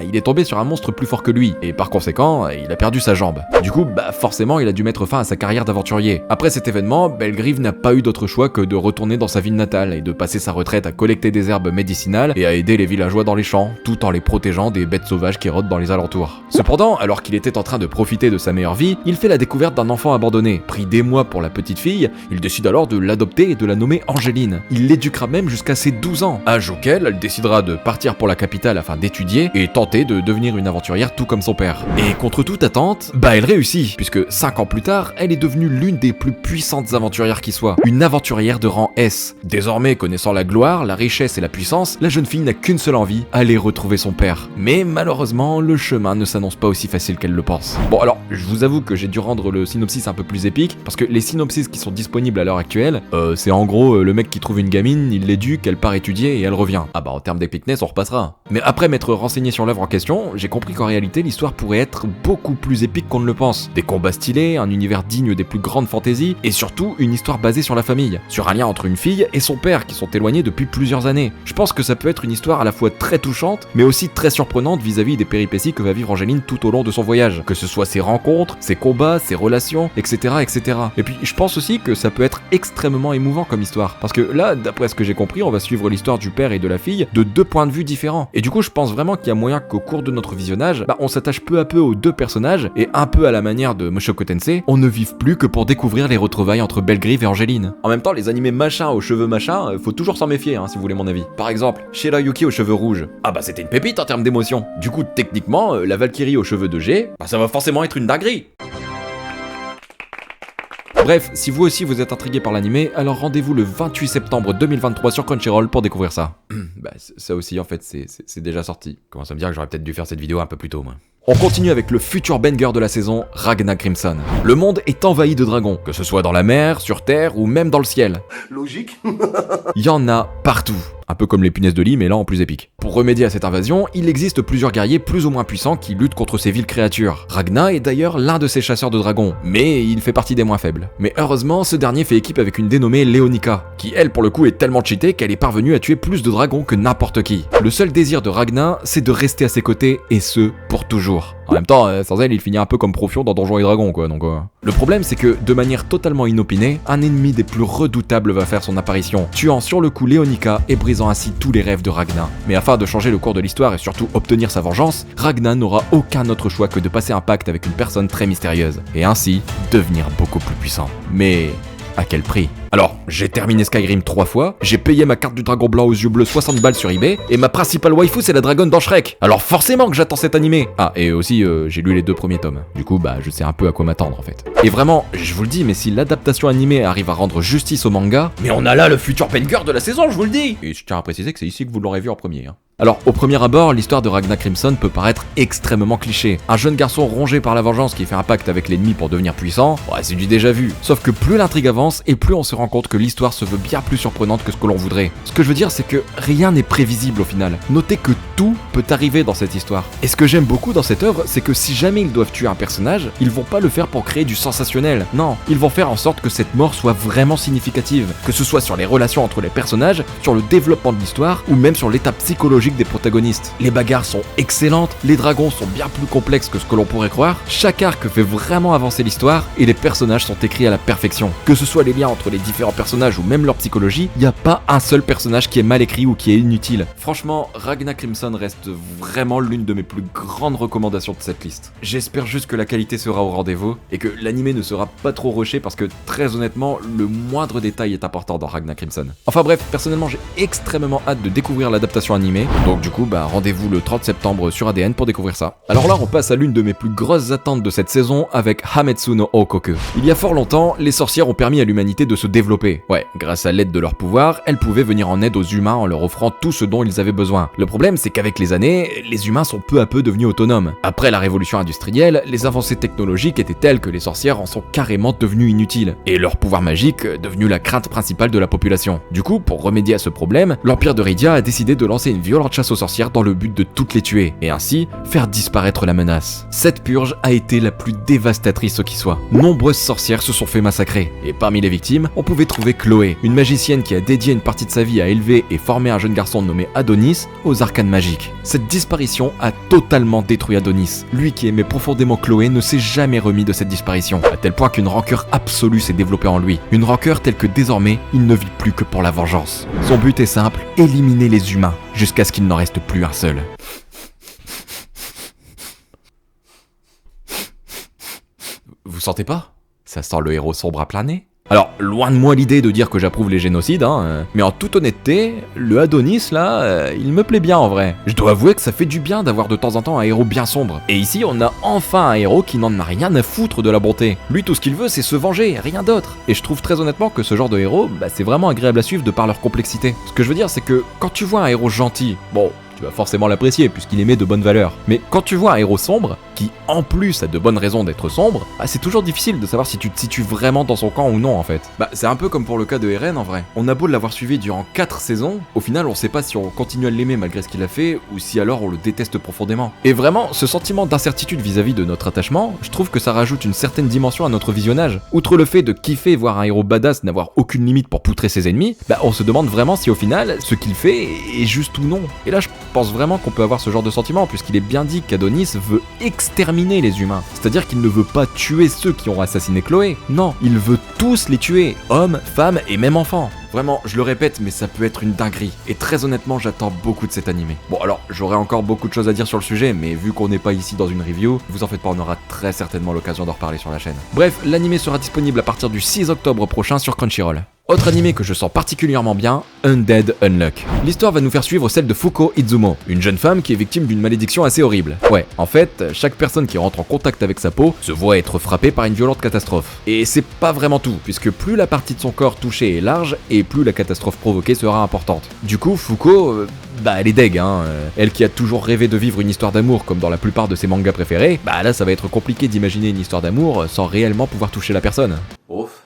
[SPEAKER 1] il est tombé sur un monstre plus fort que lui, et par conséquent, il a perdu sa jambe. Du coup, forcément il a dû mettre fin à sa carrière d'aventurier. Après cet événement, Belgrive n'a pas eu d'autre choix que de retourner dans sa ville natale et de passer sa retraite à collecter des herbes médicinales et à aider les villageois dans les champs, tout en les protégeant des bêtes sauvages qui rôdent dans les alentours. Cependant, alors qu'il était en train de profiter de sa meilleure vie, il fait la découverte d'un enfant abandonné. Pris des mois pour la petite fille, il décide alors de l'adopter et de la nommer Angéline. Il l'éduquera même jusqu'à ses 12 ans, âge auquel elle décidera de partir pour la capitale afin d'étudier et tenter de devenir une aventurière tout comme son père. Et contre toute attente, elle réussit, puisque 5 ans plus tard, elle est devenue l'une des plus puissantes aventurières qui soit, une aventurière de rang S. Désormais connaissant la gloire, la richesse et la puissance, la jeune fille n'a qu'une seule envie, aller retrouver son père. Mais malheureusement, le chemin ne s'annonce pas aussi facile qu'elle le pense. Bon alors, je vous avoue que j'ai dû rendre le synopsis un peu plus épique, parce que les synopsis qui sont disponibles à l'heure actuelle, c'est en gros le mec qui trouve une gamine, il l'éduque, elle part étudier et elle revient. En termes d'épicness, on repassera. Mais après m'être renseigné sur l'œuvre en question, j'ai compris qu'en réalité, l'histoire pourrait être beaucoup plus épique qu'on ne le pense. Des combats stylés, un univers digne des plus grandes fantaisies, et surtout une histoire basée sur la famille, sur un lien entre une fille et son père qui sont éloignés depuis plusieurs années. Je pense que ça peut être une histoire à la fois très touchante, mais aussi très surprenante vis-à-vis des péripéties que va vivre Angéline tout au long de son voyage, que ce soit ses rencontres, ses combats, ses relations, etc. etc. Et puis je pense aussi que ça peut être extrêmement émouvant comme histoire, parce que là, d'après ce que j'ai compris, on va suivre l'histoire du père et de la fille de deux points de vue différents. Et du coup, je pense vraiment qu'il y a moyen qu'au cours de notre visionnage, on s'attache peu à peu aux deux personnages, et un peu à la manière de Mushoku Tensei, on ne vive plus que pour découvrir les retrouvailles entre Belgrive et Angéline. En même temps, les animés machin aux cheveux machin, faut toujours s'en méfier, si vous voulez mon avis. Par exemple, Shirayuki aux cheveux rouges. C'était une pépite en termes d'émotion. Du coup, techniquement, la Valkyrie aux cheveux de G, ça va forcément être une dinguerie. Bref, si vous aussi vous êtes intrigué par l'animé, alors rendez-vous le 28 septembre 2023 sur Crunchyroll pour découvrir ça. Bah ça aussi en fait c'est déjà sorti. Commence à me dire que j'aurais peut-être dû faire cette vidéo un peu plus tôt moi. On continue avec le futur banger de la saison, Ragna Crimson. Le monde est envahi de dragons, que ce soit dans la mer, sur terre ou même dans le ciel.
[SPEAKER 6] Logique.
[SPEAKER 1] Il y en a partout. Un peu comme les punaises de lit, mais là en plus épique. Pour remédier à cette invasion, il existe plusieurs guerriers plus ou moins puissants qui luttent contre ces viles créatures. Ragna est d'ailleurs l'un de ces chasseurs de dragons, mais il fait partie des moins faibles. Mais heureusement, ce dernier fait équipe avec une dénommée Leonika, qui elle pour le coup est tellement cheatée qu'elle est parvenue à tuer plus de dragons que n'importe qui. Le seul désir de Ragna, c'est de rester à ses côtés, et ce, pour toujours. En même temps, sans elle, il finit un peu comme Profion dans Donjons et Dragons, quoi, donc... Le problème, c'est que, de manière totalement inopinée, un ennemi des plus redoutables va faire son apparition, tuant sur le coup Leonika et brisant ainsi tous les rêves de Ragna. Mais afin de changer le cours de l'histoire et surtout obtenir sa vengeance, Ragna n'aura aucun autre choix que de passer un pacte avec une personne très mystérieuse, et ainsi, devenir beaucoup plus puissant. Mais... à quel prix? Alors, j'ai terminé Skyrim 3 fois, j'ai payé ma carte du dragon blanc aux yeux bleus 60 balles sur eBay, et ma principale waifu c'est la dragonne dans Shrek. Alors forcément que j'attends cet animé. Ah, et aussi, j'ai lu les 2 premiers tomes. Du coup, bah, je sais un peu à quoi m'attendre en fait. Et vraiment, je vous le dis, mais si l'adaptation animée arrive à rendre justice au manga, mais on a là le futur banger de la saison, je vous le dis. Et je tiens à préciser que c'est ici que vous l'aurez vu en premier, hein. Alors, au premier abord, l'histoire de Ragna Crimson peut paraître extrêmement cliché. Un jeune garçon rongé par la vengeance qui fait un pacte avec l'ennemi pour devenir puissant, ouais, c'est du déjà vu. Sauf que plus l'intrigue avance et plus on se rend compte que l'histoire se veut bien plus surprenante que ce que l'on voudrait. Ce que je veux dire, c'est que rien n'est prévisible au final. Notez que tout peut arriver dans cette histoire. Et ce que j'aime beaucoup dans cette œuvre, c'est que si jamais ils doivent tuer un personnage, ils vont pas le faire pour créer du sensationnel. Non, ils vont faire en sorte que cette mort soit vraiment significative. Que ce soit sur les relations entre les personnages, sur le développement de l'histoire, ou même sur l'état psychologique des protagonistes. Les bagarres sont excellentes, les dragons sont bien plus complexes que ce que l'on pourrait croire, chaque arc fait vraiment avancer l'histoire, et les personnages sont écrits à la perfection. Que ce soit les liens entre les différents personnages ou même leur psychologie, il n'y a pas un seul personnage qui est mal écrit ou qui est inutile. Franchement, Ragna Crimson reste vraiment l'une de mes plus grandes recommandations de cette liste. J'espère juste que la qualité sera au rendez-vous, et que l'animé ne sera pas trop rushé parce que très honnêtement, le moindre détail est important dans Ragna Crimson. Enfin bref, personnellement j'ai extrêmement hâte de découvrir l'adaptation animée, donc du coup rendez-vous le 30 septembre sur ADN pour découvrir ça. Alors là on passe à l'une de mes plus grosses attentes de cette saison avec Hametsu no Okoku. Il y a fort longtemps, les sorcières ont permis à l'humanité de se développer. Ouais, grâce à l'aide de leur pouvoir, elles pouvaient venir en aide aux humains en leur offrant tout ce dont ils avaient besoin. Le problème c'est qu'avec les années, les humains sont peu à peu devenus autonomes. Après la révolution industrielle, les avancées technologiques étaient telles que les sorcières en sont carrément devenues inutiles, et leur pouvoir magique devenu la crainte principale de la population. Du coup, pour remédier à ce problème, l'Empire de Rydia a décidé de lancer une violente chasse aux sorcières dans le but de toutes les tuer, et ainsi faire disparaître la menace. Cette purge a été la plus dévastatrice qui soit. Nombreuses sorcières se sont fait massacrer, et parmi les victimes, on pouvait trouver Chloé, une magicienne qui a dédié une partie de sa vie à élever et former un jeune garçon nommé Adonis aux arcanes magiques. Cette disparition a totalement détruit Adonis. Lui qui aimait profondément Chloé ne s'est jamais remis de cette disparition, à tel point qu'une rancœur absolue s'est développée en lui. Une rancœur telle que désormais, il ne vit plus que pour la vengeance. Son but est simple, éliminer les humains, jusqu'à ce qu'il n'en reste plus un seul. Vous sentez pas? Ça sent le héros sombre à plein nez. Alors, loin de moi l'idée de dire que j'approuve les génocides, mais en toute honnêteté, le Adonis là, il me plaît bien en vrai. Je dois avouer que ça fait du bien d'avoir de temps en temps un héros bien sombre. Et ici, on a enfin un héros qui n'en a rien à foutre de la bonté. Lui, tout ce qu'il veut, c'est se venger, rien d'autre. Et je trouve très honnêtement que ce genre de héros, c'est vraiment agréable à suivre de par leur complexité. Ce que je veux dire, c'est que quand tu vois un héros gentil, bon, tu vas forcément l'apprécier puisqu'il émet de bonnes valeurs. Mais quand tu vois un héros sombre, qui en plus a de bonnes raisons d'être sombre, c'est toujours difficile de savoir si tu te situes vraiment dans son camp ou non en fait. C'est un peu comme pour le cas de Eren en vrai. On a beau l'avoir suivi durant 4 saisons, au final on sait pas si on continue à l'aimer malgré ce qu'il a fait, ou si alors on le déteste profondément. Et vraiment, ce sentiment d'incertitude vis-à-vis de notre attachement, je trouve que ça rajoute une certaine dimension à notre visionnage. Outre le fait de kiffer voir un héros badass n'avoir aucune limite pour poutrer ses ennemis, on se demande vraiment si au final, ce qu'il fait est juste ou non. Et là je pense vraiment qu'on peut avoir ce genre de sentiment, puisqu'il est bien dit qu'Adonis veut exterminer les humains. C'est-à-dire qu'il ne veut pas tuer ceux qui ont assassiné Chloé. Non, il veut tous les tuer, hommes, femmes et même enfants. Vraiment, je le répète, mais ça peut être une dinguerie. Et très honnêtement, j'attends beaucoup de cet animé. Bon alors, j'aurais encore beaucoup de choses à dire sur le sujet, mais vu qu'on n'est pas ici dans une review, vous en faites pas, on aura très certainement l'occasion d'en reparler sur la chaîne. Bref, l'animé sera disponible à partir du 6 octobre prochain sur Crunchyroll. Autre animé que je sens particulièrement bien, Undead Unluck. L'histoire va nous faire suivre celle de Fuko Izumo, une jeune femme qui est victime d'une malédiction assez horrible. Ouais, en fait, chaque personne qui rentre en contact avec sa peau se voit être frappée par une violente catastrophe. Et c'est pas vraiment tout, puisque plus la partie de son corps touchée est large, et plus la catastrophe provoquée sera importante. Du coup, Fuko, elle est deg, hein. Elle qui a toujours rêvé de vivre une histoire d'amour comme dans la plupart de ses mangas préférés, là ça va être compliqué d'imaginer une histoire d'amour sans réellement pouvoir toucher la personne.
[SPEAKER 3] Ouf,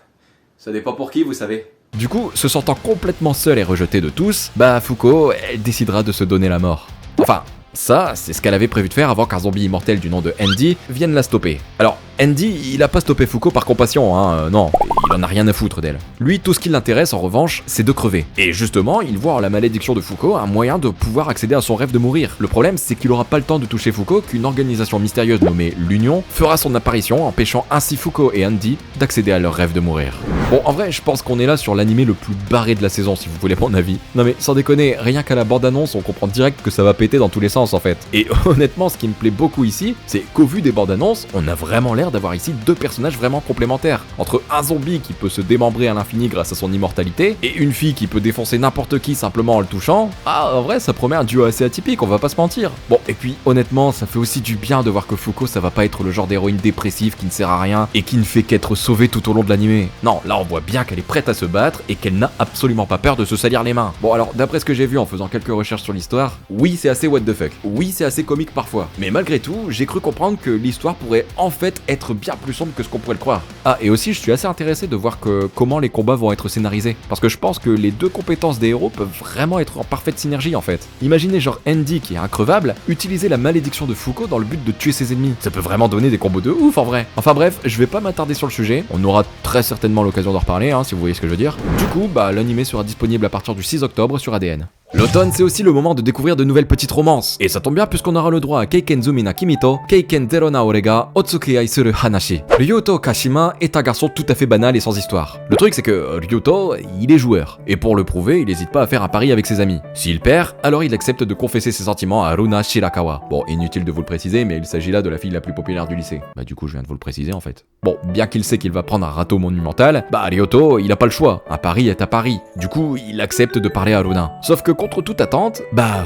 [SPEAKER 3] ça dépend pour qui, vous savez.
[SPEAKER 1] Du coup, se sentant complètement seule et rejetée de tous, Fuko, elle décidera de se donner la mort. Enfin, ça, c'est ce qu'elle avait prévu de faire avant qu'un zombie immortel du nom de Andy vienne la stopper. Alors, Andy, il a pas stoppé Fuko par compassion, non, il en a rien à foutre d'elle. Lui, tout ce qui l'intéresse en revanche, c'est de crever. Et justement, il voit en la malédiction de Fuko un moyen de pouvoir accéder à son rêve de mourir. Le problème, c'est qu'il aura pas le temps de toucher Fuko qu'une organisation mystérieuse nommée l'Union fera son apparition, empêchant ainsi Fuko et Andy d'accéder à leur rêve de mourir. Bon, en vrai, je pense qu'on est là sur l'animé le plus barré de la saison, si vous voulez mon avis. Non mais, sans déconner, rien qu'à la bande-annonce, on comprend direct que ça va péter dans tous les sens en fait. Et honnêtement, ce qui me plaît beaucoup ici, c'est qu'au vu des bandes-annonces, on a vraiment l'air d'avoir ici deux personnages vraiment complémentaires. Entre un zombie qui peut se démembrer à l'infini grâce à son immortalité, et une fille qui peut défoncer n'importe qui simplement en le touchant, en vrai, ça promet un duo assez atypique, on va pas se mentir. Bon, et puis honnêtement, ça fait aussi du bien de voir que Fuko, ça va pas être le genre d'héroïne dépressive qui ne sert à rien et qui ne fait qu'être sauvée tout au long de l'animé. Non, là on voit bien qu'elle est prête à se battre et qu'elle n'a absolument pas peur de se salir les mains. Bon alors, d'après ce que j'ai vu en faisant quelques recherches sur l'histoire, oui c'est assez what the fuck, oui c'est assez comique parfois, mais malgré tout, j'ai cru comprendre que l'histoire pourrait en fait être bien plus sombre que ce qu'on pourrait le croire. Ah, et aussi je suis assez intéressé de voir comment les combats vont être scénarisés, parce que je pense que les deux compétences des héros peuvent vraiment être en parfaite synergie en fait. Imaginez genre Andy qui est increvable, utiliser la malédiction de Fuko dans le but de tuer ses ennemis. Ça peut vraiment donner des combos de ouf en vrai. Enfin bref, je vais pas m'attarder sur le sujet, on aura très certainement l'occasion d'en reparler, si vous voyez ce que je veux dire. Du coup, l'animé sera disponible à partir du 6 octobre sur ADN. L'automne, c'est aussi le moment de découvrir de nouvelles petites romances. Et ça tombe bien puisqu'on aura le droit à Keiken Zumi na Kimito, Keiken Zero na Orega, Otsuki Aisuru Hanashi. Ryuto Kashima est un garçon tout à fait banal et sans histoire. Le truc c'est que Ryuto, il est joueur. Et pour le prouver, il hésite pas à faire un pari avec ses amis. S'il perd, alors il accepte de confesser ses sentiments à Runa Shirakawa. Bon, inutile de vous le préciser, mais il s'agit là de la fille la plus populaire du lycée. Du coup, je viens de vous le préciser en fait. Bon, bien qu'il sait qu'il va prendre un râteau monumental, Ryuto, il a pas le choix. Un pari est un pari. Du coup, il accepte de parler à Runa. Sauf que contre toute attente,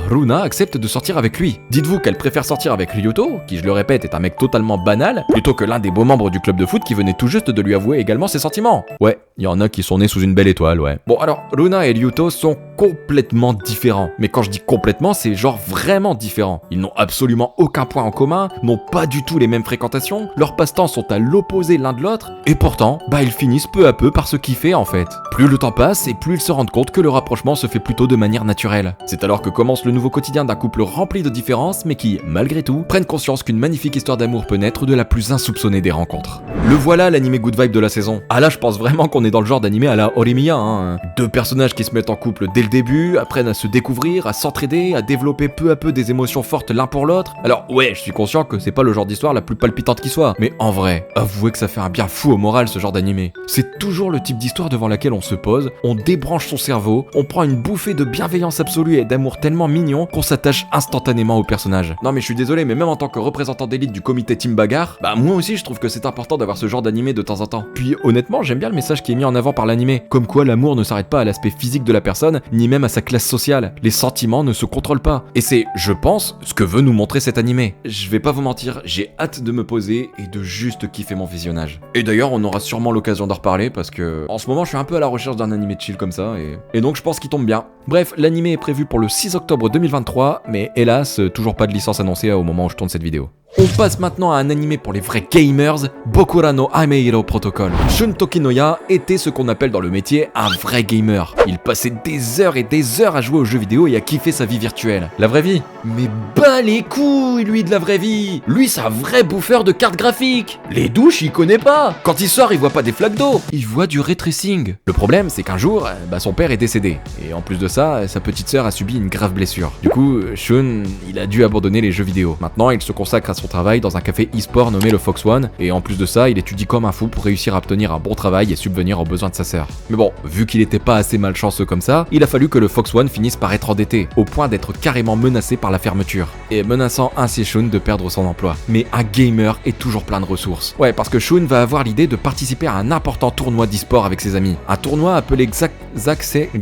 [SPEAKER 1] Runa accepte de sortir avec lui. Dites-vous qu'elle préfère sortir avec Ryuto, qui je le répète est un mec totalement banal, plutôt que l'un des beaux membres du club de foot qui venait tout juste de lui avouer également ses sentiments. Ouais, il y en a qui sont nés sous une belle étoile, ouais. Bon alors, Runa et Ryuto sont complètement différents. Mais quand je dis complètement, c'est genre vraiment différent. Ils n'ont absolument aucun point en commun, n'ont pas du tout les mêmes fréquentations, leurs passe-temps sont à l'opposé l'un de l'autre, et pourtant, ils finissent peu à peu par se kiffer en fait. Plus le temps passe et plus ils se rendent compte que le rapprochement se fait plutôt de manière naturelle. C'est alors que commence le nouveau quotidien d'un couple rempli de différences, mais qui, malgré tout, prennent conscience qu'une magnifique histoire d'amour peut naître de la plus insoupçonnée des rencontres. Le voilà l'animé good vibe de la saison. Ah là, je pense vraiment qu'on est dans le genre d'animé à la Horimiya, Deux personnages qui se mettent en couple dès le début, apprennent à se découvrir, à s'entraider, à développer peu à peu des émotions fortes l'un pour l'autre. Alors ouais, je suis conscient que c'est pas le genre d'histoire la plus palpitante qui soit, mais en vrai, avouez que ça fait un bien fou au moral ce genre d'animé. C'est toujours le type d'histoire devant laquelle on se pose, on débranche son cerveau, on prend une bouffée de bienveillance absolue et d'amour tellement mignon qu'on s'attache instantanément au personnage. Non mais je suis désolé, mais même en tant que représentant d'élite du comité Team Bagarre, moi aussi je trouve que c'est important d'avoir ce genre d'animé de temps en temps. Puis honnêtement, j'aime bien le message qui est mis en avant par l'animé, comme quoi l'amour ne s'arrête pas à l'aspect physique de la personne, ni même à sa classe sociale. Les sentiments ne se contrôlent pas. Et c'est, je pense, ce que veut nous montrer cet animé. Je vais pas vous mentir, j'ai hâte de me poser et de juste kiffer mon visionnage. Et d'ailleurs, on aura sûrement l'occasion d'en reparler parce que en ce moment, je suis un peu à la recherche d'un animé chill comme ça et donc je pense qu'il tombe bien. Bref, l'animé est prévu pour le 6 octobre 2023, mais hélas, toujours pas de licence annoncée au moment où je tourne cette vidéo. On passe maintenant à un animé pour les vrais gamers, Bokura no Ameiro Protocol. Shun Tokinoya était ce qu'on appelle dans le métier un vrai gamer. Il passait des heures et des heures à jouer aux jeux vidéo et à kiffer sa vie virtuelle. La vraie vie? Mais bas les couilles, lui, de la vraie vie. Lui, c'est un vrai bouffeur de cartes graphiques. Les douches, il connaît pas. Quand il sort, il voit pas des flaques d'eau. Il voit du ray tracing. Le problème, c'est qu'un jour, son père est décédé. Et en plus de ça, sa petite sœur a subi une grave blessure. Du coup, Shun, il a dû abandonner les jeux vidéo. Maintenant, il se consacre à son travail dans un café e-sport nommé le Fox One, et en plus de ça, il étudie comme un fou pour réussir à obtenir un bon travail et subvenir aux besoins de sa sœur. Mais bon, vu qu'il était pas assez malchanceux comme ça, il a fallu que le Fox One finisse par être endetté, au point d'être carrément menacé par la fermeture, et menaçant ainsi Shun de perdre son emploi. Mais un gamer est toujours plein de ressources. Ouais, parce que Shun va avoir l'idée de participer à un important tournoi d'e-sport avec ses amis. Un tournoi appelé Xaxerion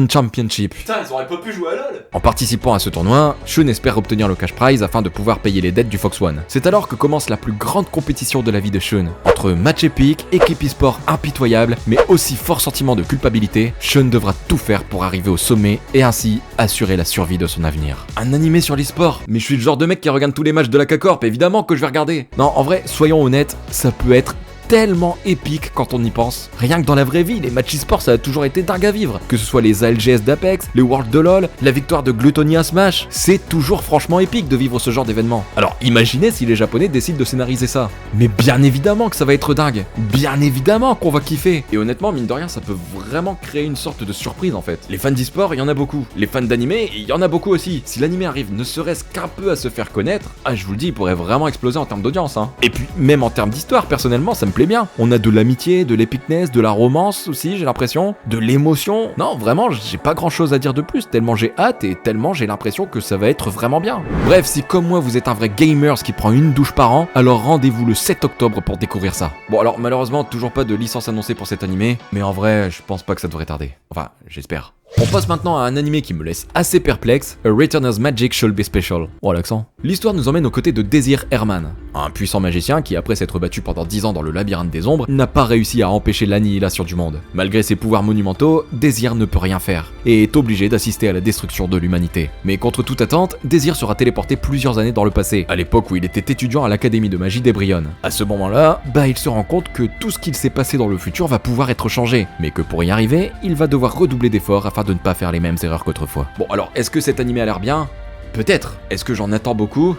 [SPEAKER 1] Championship.
[SPEAKER 3] Putain, ils auraient pas pu jouer à LoL.
[SPEAKER 1] En participant à ce tournoi, Shun espère obtenir le cash prize afin de pouvoir payer les dettes du Fox One. C'est alors que commence la plus grande compétition de la vie de Shun. Entre match épique, équipe e-sport impitoyable, mais aussi fort sentiment de culpabilité, Shun devra tout faire pour arriver au sommet et ainsi assurer la survie de son avenir. Un animé sur l'e-sport? Mais je suis le genre de mec qui regarde tous les matchs de la K-Corp, évidemment que je vais regarder. Non, en vrai, soyons honnêtes, ça peut être tellement épique quand on y pense. Rien que dans la vraie vie, les matchs e-sport ça a toujours été dingue à vivre. Que ce soit les ALGS d'Apex, les Worlds de LoL, la victoire de Gluttony à Smash, c'est toujours franchement épique de vivre ce genre d'événement. Alors imaginez si les Japonais décident de scénariser ça. Mais bien évidemment que ça va être dingue. Bien évidemment qu'on va kiffer. Et honnêtement, mine de rien, ça peut vraiment créer une sorte de surprise en fait. Les fans d'e-sport, il y en a beaucoup. Les fans d'animé, il y en a beaucoup aussi. Si l'animé arrive ne serait-ce qu'un peu à se faire connaître, je vous le dis, il pourrait vraiment exploser en termes d'audience. Et puis même en termes d'histoire, personnellement, ça me plaît bien. On a de l'amitié, de l'épicness, de la romance aussi, j'ai l'impression, de l'émotion. Non, vraiment, j'ai pas grand chose à dire de plus, tellement j'ai hâte et tellement j'ai l'impression que ça va être vraiment bien. Bref, si comme moi vous êtes un vrai gamer qui prend une douche par an, alors rendez-vous le 7 octobre pour découvrir ça. Bon alors malheureusement toujours pas de licence annoncée pour cet animé, mais en vrai je pense pas que ça devrait tarder. Enfin, j'espère. On passe maintenant à un animé qui me laisse assez perplexe, A Returner's Magic Shall Be Special. Oh l'accent. L'histoire nous emmène aux côtés de Désir Herman, un puissant magicien qui, après s'être battu pendant 10 ans dans le labyrinthe des ombres, n'a pas réussi à empêcher l'annihilation du monde. Malgré ses pouvoirs monumentaux, Désir ne peut rien faire, et est obligé d'assister à la destruction de l'humanité. Mais contre toute attente, Désir sera téléporté plusieurs années dans le passé, à l'époque où il était étudiant à l'Académie de magie d'Ebryon. À ce moment-là, il se rend compte que tout ce qu'il s'est passé dans le futur va pouvoir être changé, mais que pour y arriver, il va devoir redoubler d'efforts afin de ne pas faire les mêmes erreurs qu'autrefois. Bon alors, est-ce que cet animé a l'air bien? Peut-être. Est-ce que j'en attends beaucoup?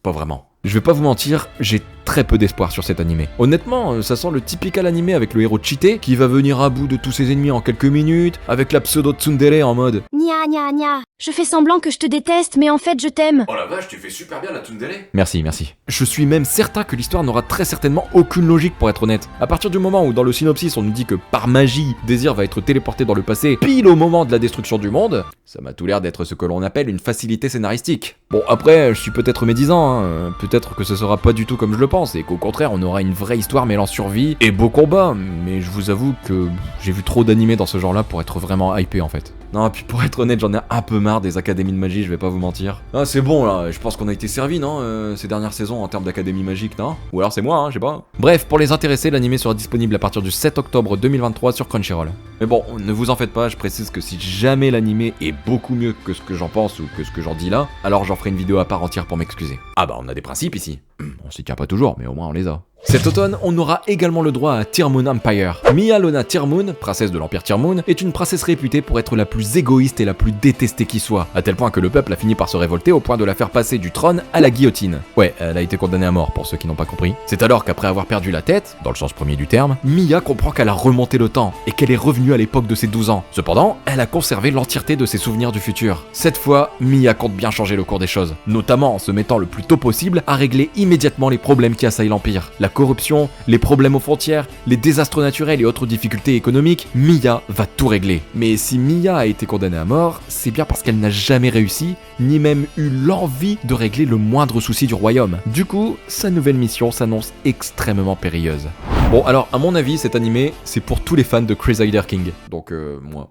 [SPEAKER 1] Pas vraiment. Je vais pas vous mentir, j'ai très peu d'espoir sur cet animé. Honnêtement, ça sent le typical animé avec le héros cheaté qui va venir à bout de tous ses ennemis en quelques minutes, avec la pseudo tsundere en mode
[SPEAKER 4] Nya nya nya. Je fais semblant que je te déteste, mais en fait je t'aime.
[SPEAKER 3] Oh la vache, tu fais super bien la tsundere.
[SPEAKER 1] Merci. Je suis même certain que l'histoire n'aura très certainement aucune logique pour être honnête. À partir du moment où dans le synopsis on nous dit que par magie, Désir va être téléporté dans le passé pile au moment de la destruction du monde, ça m'a tout l'air d'être ce que l'on appelle une facilité scénaristique. Bon après, je suis peut-être médisant, peut-être que ce sera pas du tout comme je le pense et qu'au contraire on aura une vraie histoire mêlant survie et beaux combats, mais je vous avoue que j'ai vu trop d'animés dans ce genre là pour être vraiment hypé en fait. Non, puis pour être honnête, j'en ai un peu marre des académies de magie, je vais pas vous mentir. Ah, c'est bon là, je pense qu'on a été servi, non, ces dernières saisons en termes d'académie magique, non? Ou alors c'est moi, je sais pas. Bref, pour les intéressés, l'animé sera disponible à partir du 7 octobre 2023 sur Crunchyroll. Mais bon, ne vous en faites pas, je précise que si jamais l'animé est beaucoup mieux que ce que j'en pense ou que ce que j'en dis là, alors j'en ferai une vidéo à part entière pour m'excuser. Ah on a des principes ici. On s'y tient pas toujours, mais au moins on les a. Cet automne, on aura également le droit à Tear Moon Empire. Mia Lona Tear Moon, princesse de l'Empire Tear Moon, est une princesse réputée pour être la plus égoïste et la plus détestée qui soit, à tel point que le peuple a fini par se révolter au point de la faire passer du trône à la guillotine. Ouais, elle a été condamnée à mort pour ceux qui n'ont pas compris. C'est alors qu'après avoir perdu la tête, dans le sens premier du terme, Mia comprend qu'elle a remonté le temps et qu'elle est revenue à l'époque de ses 12 ans. Cependant, elle a conservé l'entièreté de ses souvenirs du futur. Cette fois, Mia compte bien changer le cours des choses, notamment en se mettant le plus tôt possible à régler immédiatement les problèmes qui assaillent l'Empire. La corruption, les problèmes aux frontières, les désastres naturels et autres difficultés économiques, Mia va tout régler. Mais si Mia a été condamnée à mort, c'est bien parce qu'elle n'a jamais réussi, ni même eu l'envie de régler le moindre souci du royaume. Du coup, sa nouvelle mission s'annonce extrêmement périlleuse. Bon alors, à mon avis, cet animé, c'est pour tous les fans de Crusader King. Donc moi,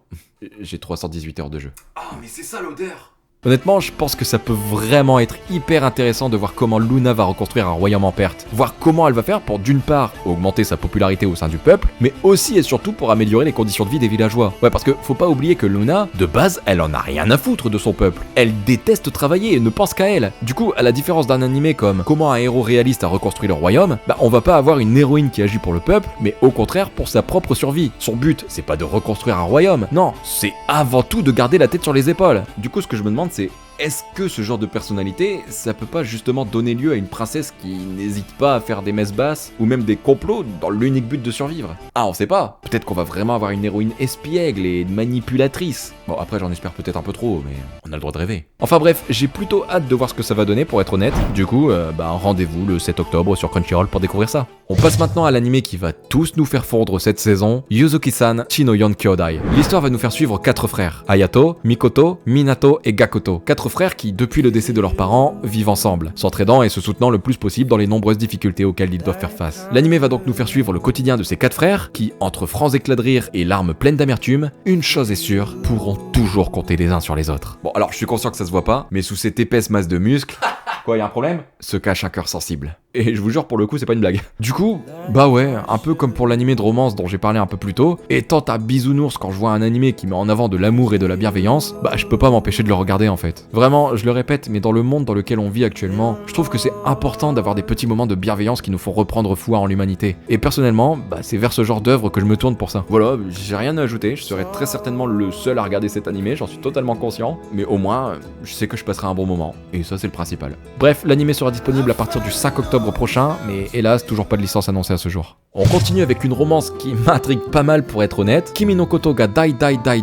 [SPEAKER 1] j'ai 318 heures de jeu.
[SPEAKER 3] Ah mais c'est ça l'odeur.
[SPEAKER 1] Honnêtement, je pense que ça peut vraiment être hyper intéressant de voir comment Luna va reconstruire un royaume en perte. Voir comment elle va faire pour d'une part augmenter sa popularité au sein du peuple, mais aussi et surtout pour améliorer les conditions de vie des villageois. Ouais, parce que faut pas oublier que Luna, de base, elle en a rien à foutre de son peuple. Elle déteste travailler et ne pense qu'à elle. Du coup, à la différence d'un animé comme Comment un héros réaliste a reconstruit le royaume, on va pas avoir une héroïne qui agit pour le peuple, mais au contraire pour sa propre survie. Son but, c'est pas de reconstruire un royaume, non, c'est avant tout de garder la tête sur les épaules. Du coup, ce que je me demande, c'est est-ce que ce genre de personnalité, ça peut pas justement donner lieu à une princesse qui n'hésite pas à faire des messes basses, ou même des complots dans l'unique but de survivre? Ah, on sait pas. Peut-être qu'on va vraiment avoir une héroïne espiègle et manipulatrice. Bon, après j'en espère peut-être un peu trop, mais on a le droit de rêver. Enfin bref, j'ai plutôt hâte de voir ce que ça va donner pour être honnête. Du coup, rendez-vous le 7 octobre sur Crunchyroll pour découvrir ça. On passe maintenant à l'animé qui va tous nous faire fondre cette saison, Yuzuki-san Chinoyon Kyodai. L'histoire va nous faire suivre 4 frères, Hayato, Mikoto, Minato et Gakoto. 4 frères qui, depuis le décès de leurs parents, vivent ensemble, s'entraidant et se soutenant le plus possible dans les nombreuses difficultés auxquelles ils doivent faire face. L'animé va donc nous faire suivre le quotidien de ces 4 frères qui, entre francs éclats de rire et larmes pleines d'amertume, une chose est sûre, pourront toujours compter les uns sur les autres. Bon, alors je suis conscient que ça se voit pas, mais sous cette épaisse masse de muscles, quoi, y a un problème? Se cache un cœur sensible. Et je vous jure, pour le coup, c'est pas une blague. Du coup, bah ouais, un peu comme pour l'animé de romance dont j'ai parlé un peu plus tôt, étant à bisounours quand je vois un animé qui met en avant de l'amour et de la bienveillance, bah je peux pas m'empêcher de le regarder en fait. Vraiment, je le répète, mais dans le monde dans lequel on vit actuellement, je trouve que c'est important d'avoir des petits moments de bienveillance qui nous font reprendre foi en l'humanité. Et personnellement, bah c'est vers ce genre d'œuvre que je me tourne pour ça. Voilà, j'ai rien à ajouter, je serai très certainement le seul à regarder cet animé, j'en suis totalement conscient, mais au moins, je sais que je passerai un bon moment, et ça c'est le principal. Bref, l'animé sera disponible à partir du 5 octobre prochain, mais hélas, toujours pas de licence annoncée à ce jour. On continue avec une romance qui m'intrigue pas mal pour être honnête. Kimi no koto ga dai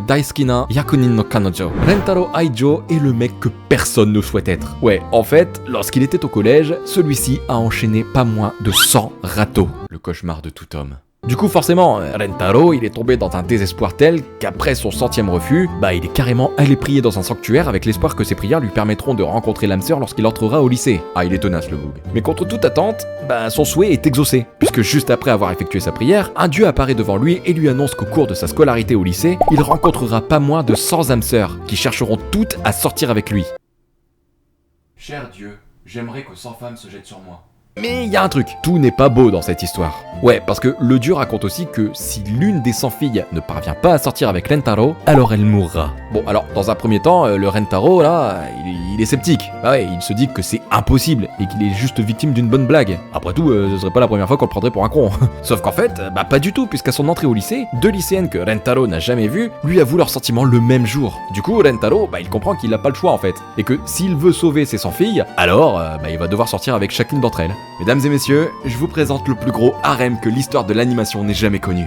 [SPEAKER 1] daisukina Yakunin no kanojo. Rentaro Aijo est le mec que personne ne souhaite être. Ouais, en fait, lorsqu'il était au collège, celui-ci a enchaîné pas moins de 100 râteaux. Le cauchemar de tout homme. Du coup, forcément, Rentaro, il est tombé dans un désespoir tel qu'après son 100e refus, bah il est carrément allé prier dans un sanctuaire avec l'espoir que ses prières lui permettront de rencontrer l'âme sœur lorsqu'il entrera au lycée. Ah, il est tenace le boug. Mais contre toute attente, bah son souhait est exaucé, puisque juste après avoir effectué sa prière, un dieu apparaît devant lui et lui annonce qu'au cours de sa scolarité au lycée, il rencontrera pas moins de 100 âmes sœurs, qui chercheront toutes à sortir avec lui.
[SPEAKER 3] Cher Dieu, j'aimerais que 100 femmes se jettent sur moi.
[SPEAKER 1] Mais il y a un truc, tout n'est pas beau dans cette histoire. Ouais, parce que le dieu raconte aussi que si l'une des 100 filles ne parvient pas à sortir avec Rentaro, alors elle mourra. Bon, alors, dans un premier temps, le Rentaro, là, il est sceptique. Bah ouais, il se dit que c'est impossible et qu'il est juste victime d'une bonne blague. Après tout, ce serait pas la première fois qu'on le prendrait pour un con. Sauf qu'en fait, bah pas du tout, puisqu'à son entrée au lycée, 2 lycéennes que Rentaro n'a jamais vues lui avouent leurs sentiments le même jour. Du coup, Rentaro, bah il comprend qu'il a pas le choix en fait. Et que s'il veut sauver ses 100 filles, alors, bah il va devoir sortir avec chacune d'entre elles. Mesdames et messieurs, je vous présente le plus gros harem que l'histoire de l'animation n'ait jamais connu.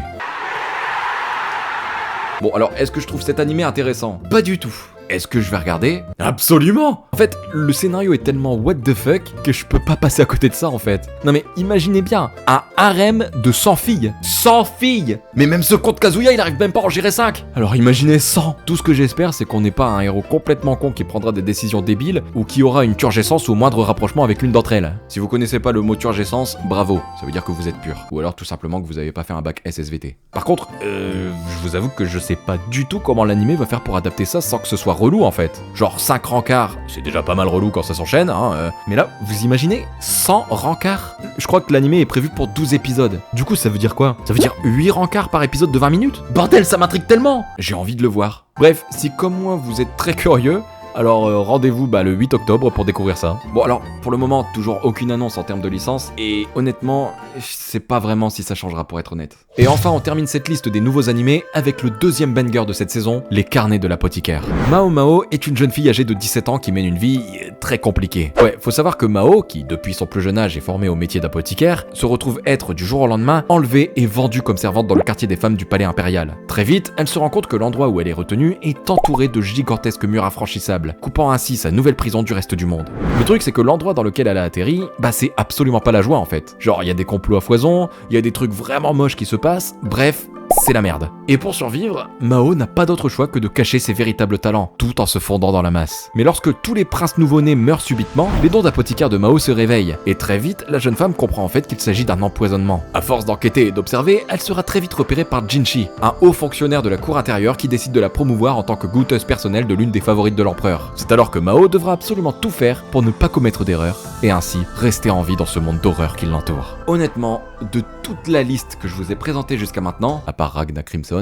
[SPEAKER 1] Bon, alors, est-ce que je trouve cet animé intéressant? Pas du tout. Est-ce que je vais regarder? Absolument! En fait, le scénario est tellement what the fuck que je peux pas passer à côté de ça en fait. Non mais imaginez bien, un harem de 100 filles. 100 filles! Mais même ce compte Kazuya, il arrive même pas à en gérer 5! Alors imaginez 100! Tout ce que j'espère, c'est qu'on n'est pas un héros complètement con qui prendra des décisions débiles ou qui aura une turgescence au moindre rapprochement avec l'une d'entre elles. Si vous connaissez pas le mot turgescence, bravo, ça veut dire que vous êtes pur. Ou alors tout simplement que vous avez pas fait un bac SSVT. Par contre, je vous avoue que je sais pas du tout comment l'animé va faire pour adapter ça sans que ce soit relou en fait. Genre 5 rencarts, c'est déjà pas mal relou quand ça s'enchaîne, hein, mais là, vous imaginez 100 rencarts? Je crois que l'animé est prévu pour 12 épisodes. Du coup, ça veut dire quoi? Ça veut dire 8 rencarts par épisode de 20 minutes? Bordel, ça m'intrigue tellement! J'ai envie de le voir. Bref, si comme moi vous êtes très curieux, alors rendez-vous le 8 octobre pour découvrir ça. Bon alors, pour le moment, toujours aucune annonce en termes de licence, et honnêtement, je sais pas vraiment si ça changera pour être honnête. Et enfin, on termine cette liste des nouveaux animés avec le deuxième banger de cette saison, Les Carnets de l'apothicaire. Mao Mao est une jeune fille âgée de 17 ans qui mène une vie très compliquée. Ouais, faut savoir que Mao, qui depuis son plus jeune âge est formée au métier d'apothicaire, se retrouve être du jour au lendemain enlevée et vendue comme servante dans le quartier des femmes du palais impérial. Très vite, elle se rend compte que l'endroit où elle est retenue est entouré de gigantesques murs infranchissables, coupant ainsi sa nouvelle prison du reste du monde. Le truc c'est que l'endroit dans lequel elle a atterri, bah c'est absolument pas la joie en fait. Genre il y a des complots à foison, il y a des trucs vraiment moches qui se passent, bref, c'est la merde. Et pour survivre, Mao n'a pas d'autre choix que de cacher ses véritables talents, tout en se fondant dans la masse. Mais lorsque tous les princes nouveau-nés meurent subitement, les dons d'apothicaire de Mao se réveillent, et très vite, la jeune femme comprend en fait qu'il s'agit d'un empoisonnement. À force d'enquêter et d'observer, elle sera très vite repérée par Jinshi, un haut fonctionnaire de la cour intérieure qui décide de la promouvoir en tant que goûteuse personnelle de l'une des favorites de l'empereur. C'est alors que Mao devra absolument tout faire pour ne pas commettre d'erreur, et ainsi rester en vie dans ce monde d'horreur qui l'entoure. Honnêtement, de toute la liste que je vous ai présentée jusqu'à maintenant, à part Ragnar Crimson,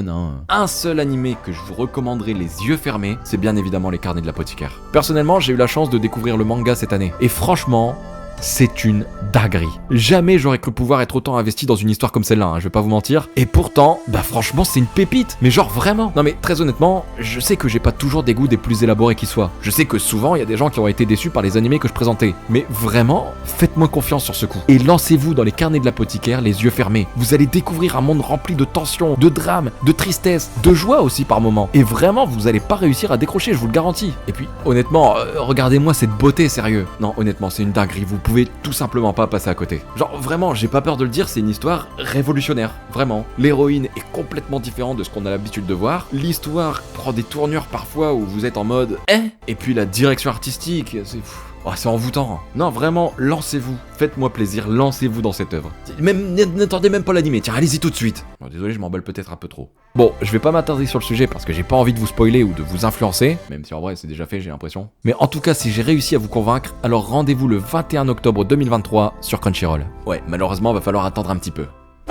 [SPEAKER 1] un seul animé que je vous recommanderais les yeux fermés, c'est bien évidemment Les Carnets de l'apothicaire. Personnellement, j'ai eu la chance de découvrir le manga cette année, et franchement, c'est une dinguerie. Jamais j'aurais cru pouvoir être autant investi dans une histoire comme celle-là, hein, je vais pas vous mentir. Et pourtant, bah franchement c'est une pépite. Mais genre vraiment. Non mais très honnêtement, je sais que j'ai pas toujours des goûts des plus élaborés qui soient. Je sais que souvent il y a des gens qui ont été déçus par les animés que je présentais. Mais vraiment, faites-moi confiance sur ce coup. Et lancez-vous dans les carnets de l'apothicaire les yeux fermés. Vous allez découvrir un monde rempli de tension, de drame, de tristesse, de joie aussi par moments. Et vraiment, vous allez pas réussir à décrocher, je vous le garantis. Et puis, honnêtement, regardez-moi cette beauté, sérieux. Non, honnêtement, c'est une dinguerie, vous pouvez tout simplement pas passer à côté. Genre, vraiment, j'ai pas peur de le dire, c'est une histoire révolutionnaire, vraiment. L'héroïne est complètement différente de ce qu'on a l'habitude de voir. L'histoire prend des tournures parfois où vous êtes en mode « Eh ?» Et puis la direction artistique, c'est... Oh, c'est envoûtant. Non, vraiment, lancez-vous. Faites-moi plaisir, lancez-vous dans cette œuvre. Même, n'attendez même pas l'animé, tiens, allez-y tout de suite. Bon, désolé, je m'emballe peut-être un peu trop. Bon, je vais pas m'attarder sur le sujet parce que j'ai pas envie de vous spoiler ou de vous influencer, même si en vrai c'est déjà fait, j'ai l'impression. Mais en tout cas, si j'ai réussi à vous convaincre, alors rendez-vous le 21 octobre 2023 sur Crunchyroll. Ouais, malheureusement, va falloir attendre un petit peu.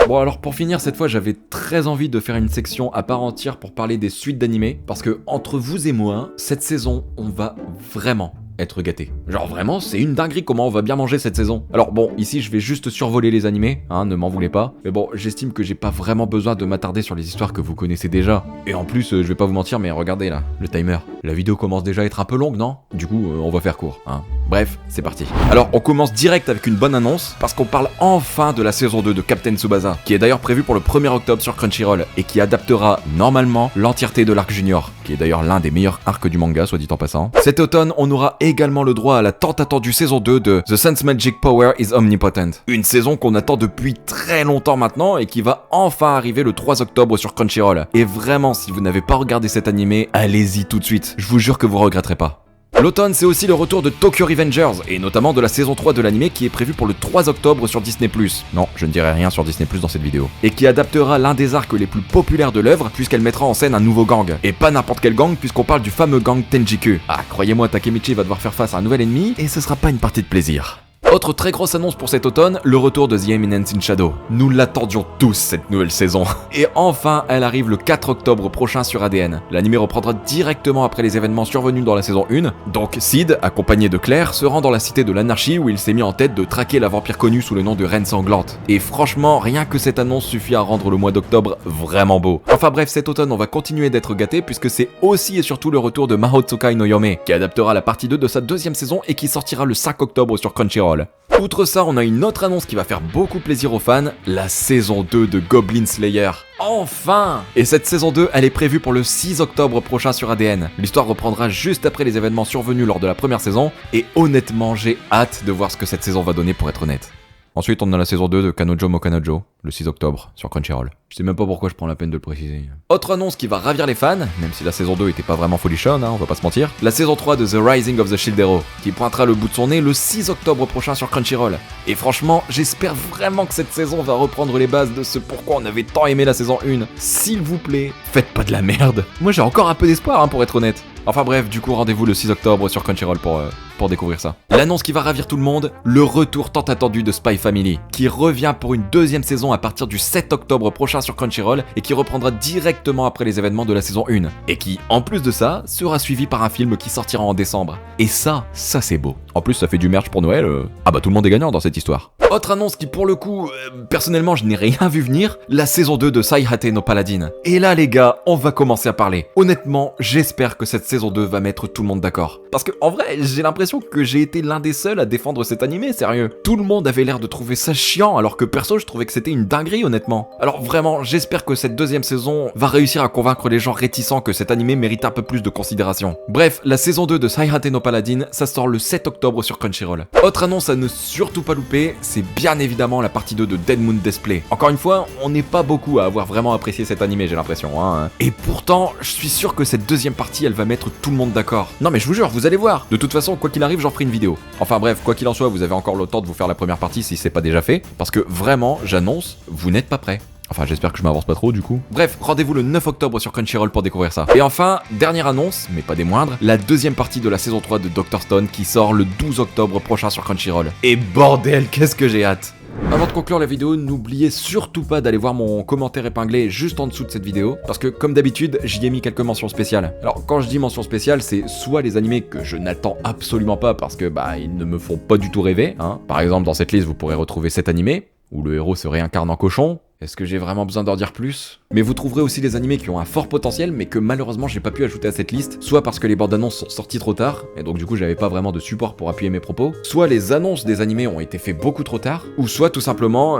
[SPEAKER 1] Bon alors pour finir cette fois j'avais très envie de faire une section à part entière pour parler des suites d'animés parce que entre vous et moi, cette saison on va vraiment être gâté. Genre vraiment c'est une dinguerie comment on va bien manger cette saison. Alors bon ici je vais juste survoler les animés, hein, ne m'en voulez pas. Mais bon j'estime que j'ai pas vraiment besoin de m'attarder sur les histoires que vous connaissez déjà. Et en plus je vais pas vous mentir mais regardez là, le timer. La vidéo commence déjà à être un peu longue non? Du coup on va faire court, hein. Bref, c'est parti. Alors on commence direct avec une bonne annonce parce qu'on parle enfin de la saison 2 de Captain Tsubasa qui est d'ailleurs prévue pour le 1er octobre sur Crunchyroll et qui adaptera normalement l'entièreté de l'arc junior qui est d'ailleurs l'un des meilleurs arcs du manga soit dit en passant. Cet automne on aura également le droit à la tant attendue saison 2 de The Sun's Magic Power is Omnipotent. Une saison qu'on attend depuis très longtemps maintenant et qui va enfin arriver le 3 octobre sur Crunchyroll. Et vraiment si vous n'avez pas regardé cet animé, allez-y tout de suite, je vous jure que vous regretterez pas. L'automne, c'est aussi le retour de Tokyo Revengers, et notamment de la saison 3 de l'anime qui est prévue pour le 3 octobre sur Disney+. Non, je ne dirai rien sur Disney+, dans cette vidéo. Et qui adaptera l'un des arcs les plus populaires de l'œuvre, puisqu'elle mettra en scène un nouveau gang. Et pas n'importe quel gang, puisqu'on parle du fameux gang Tenjiku. Ah, croyez-moi, Takemichi va devoir faire face à un nouvel ennemi, et ce sera pas une partie de plaisir. Autre très grosse annonce pour cet automne, le retour de The Eminence in Shadow. Nous l'attendions tous cette nouvelle saison. Et enfin, elle arrive le 4 octobre prochain sur ADN. L'anime reprendra directement après les événements survenus dans la saison 1. Donc Sid, accompagné de Claire, se rend dans la cité de l'anarchie où il s'est mis en tête de traquer la vampire connue sous le nom de Reine Sanglante. Et franchement, rien que cette annonce suffit à rendre le mois d'octobre vraiment beau. Enfin bref, cet automne on va continuer d'être gâtés puisque c'est aussi et surtout le retour de Mahotsukai no Yome, qui adaptera la partie 2 de sa deuxième saison et qui sortira le 5 octobre sur Crunchyroll. Outre ça, on a une autre annonce qui va faire beaucoup plaisir aux fans, la saison 2 de Goblin Slayer. Enfin! Et cette saison 2, elle est prévue pour le 6 octobre prochain sur ADN. L'histoire reprendra juste après les événements survenus lors de la première saison, et honnêtement, j'ai hâte de voir ce que cette saison va donner pour être honnête. Ensuite, on a la saison 2 de Kanojo Mokanojo, le 6 octobre, sur Crunchyroll. Je sais même pas pourquoi je prends la peine de le préciser. Autre annonce qui va ravir les fans, même si la saison 2 était pas vraiment folichonne, hein, on va pas se mentir, la saison 3 de The Rising of the Shield Hero, qui pointera le bout de son nez le 6 octobre prochain sur Crunchyroll. Et franchement, j'espère vraiment que cette saison va reprendre les bases de ce pourquoi on avait tant aimé la saison 1. S'il vous plaît, faites pas de la merde. Moi j'ai encore un peu d'espoir, hein, pour être honnête. Enfin bref, du coup rendez-vous le 6 octobre sur Crunchyroll pour découvrir ça. L'annonce qui va ravir tout le monde, le retour tant attendu de Spy Family, qui revient pour une deuxième saison à partir du 7 octobre prochain sur Crunchyroll et qui reprendra directement après les événements de la saison 1. Et qui, en plus de ça, sera suivi par un film qui sortira en décembre. Et ça c'est beau. En plus ça fait du merch pour Noël, ah bah tout le monde est gagnant dans cette histoire. Autre annonce qui pour le coup, personnellement je n'ai rien vu venir, la saison 2 de Saihate no Paladin. Et là les gars, on va commencer à parler. Honnêtement, j'espère que cette saison 2 va mettre tout le monde d'accord. Parce que en vrai, j'ai l'impression que j'ai été l'un des seuls à défendre cet animé, sérieux. Tout le monde avait l'air de trouver ça chiant, alors que perso je trouvais que c'était une dinguerie honnêtement. Alors vraiment, j'espère que cette deuxième saison va réussir à convaincre les gens réticents que cet animé mérite un peu plus de considération. Bref, la saison 2 de Saihate no Paladin, ça sort le 7 octobre sur Crunchyroll. Autre annonce à ne surtout pas louper, c'est bien évidemment la partie 2 de Dead Moon Display. Encore une fois, on n'est pas beaucoup à avoir vraiment apprécié cet animé, j'ai l'impression, hein. Et pourtant, je suis sûr que cette deuxième partie, elle va mettre tout le monde d'accord. Non mais je vous jure, vous allez voir. De toute façon, quoi qu'il arrive, j'en ferai une vidéo. Enfin bref, quoi qu'il en soit, vous avez encore le temps de vous faire la première partie si c'est pas déjà fait, parce que vraiment, j'annonce, vous n'êtes pas prêts. Enfin, j'espère que je m'avance pas trop du coup. Bref, rendez-vous le 9 octobre sur Crunchyroll pour découvrir ça. Et enfin, dernière annonce, mais pas des moindres, la deuxième partie de la saison 3 de Dr. Stone qui sort le 12 octobre prochain sur Crunchyroll. Et bordel, qu'est-ce que j'ai hâte! Avant de conclure la vidéo, n'oubliez surtout pas d'aller voir mon commentaire épinglé juste en dessous de cette vidéo, parce que comme d'habitude, j'y ai mis quelques mentions spéciales. Alors quand je dis mentions spéciales, c'est soit les animés que je n'attends absolument pas parce que ils ne me font pas du tout rêver, hein. Par exemple, dans cette liste, vous pourrez retrouver cet animé, où le héros se réincarne en cochon. Est-ce que j'ai vraiment besoin d'en dire plus? Mais vous trouverez aussi des animés qui ont un fort potentiel, mais que malheureusement j'ai pas pu ajouter à cette liste, soit parce que les bandes annonces sont sorties trop tard, et donc du coup j'avais pas vraiment de support pour appuyer mes propos, soit les annonces des animés ont été faites beaucoup trop tard, ou soit tout simplement,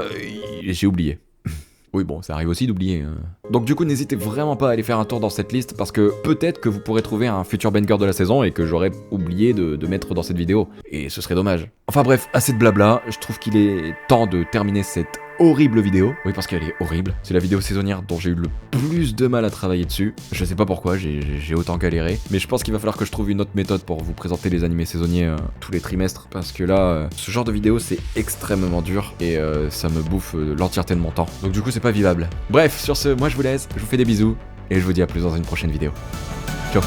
[SPEAKER 1] j'ai oublié. Oui bon, ça arrive aussi d'oublier. Donc du coup n'hésitez vraiment pas à aller faire un tour dans cette liste, parce que peut-être que vous pourrez trouver un futur banger de la saison et que j'aurais oublié de mettre dans cette vidéo, et ce serait dommage. Enfin bref, assez de blabla, je trouve qu'il est temps de terminer cette horrible vidéo. Oui, parce qu'elle est horrible. C'est la vidéo saisonnière dont j'ai eu le plus de mal à travailler dessus. Je sais pas pourquoi, j'ai autant galéré. Mais je pense qu'il va falloir que je trouve une autre méthode pour vous présenter les animés saisonniers tous les trimestres. Parce que là, ce genre de vidéo, c'est extrêmement dur. Et ça me bouffe l'entièreté de mon temps. Donc du coup, c'est pas vivable. Bref, sur ce, moi je vous laisse. Je vous fais des bisous. Et je vous dis à plus dans une prochaine vidéo. Ciao.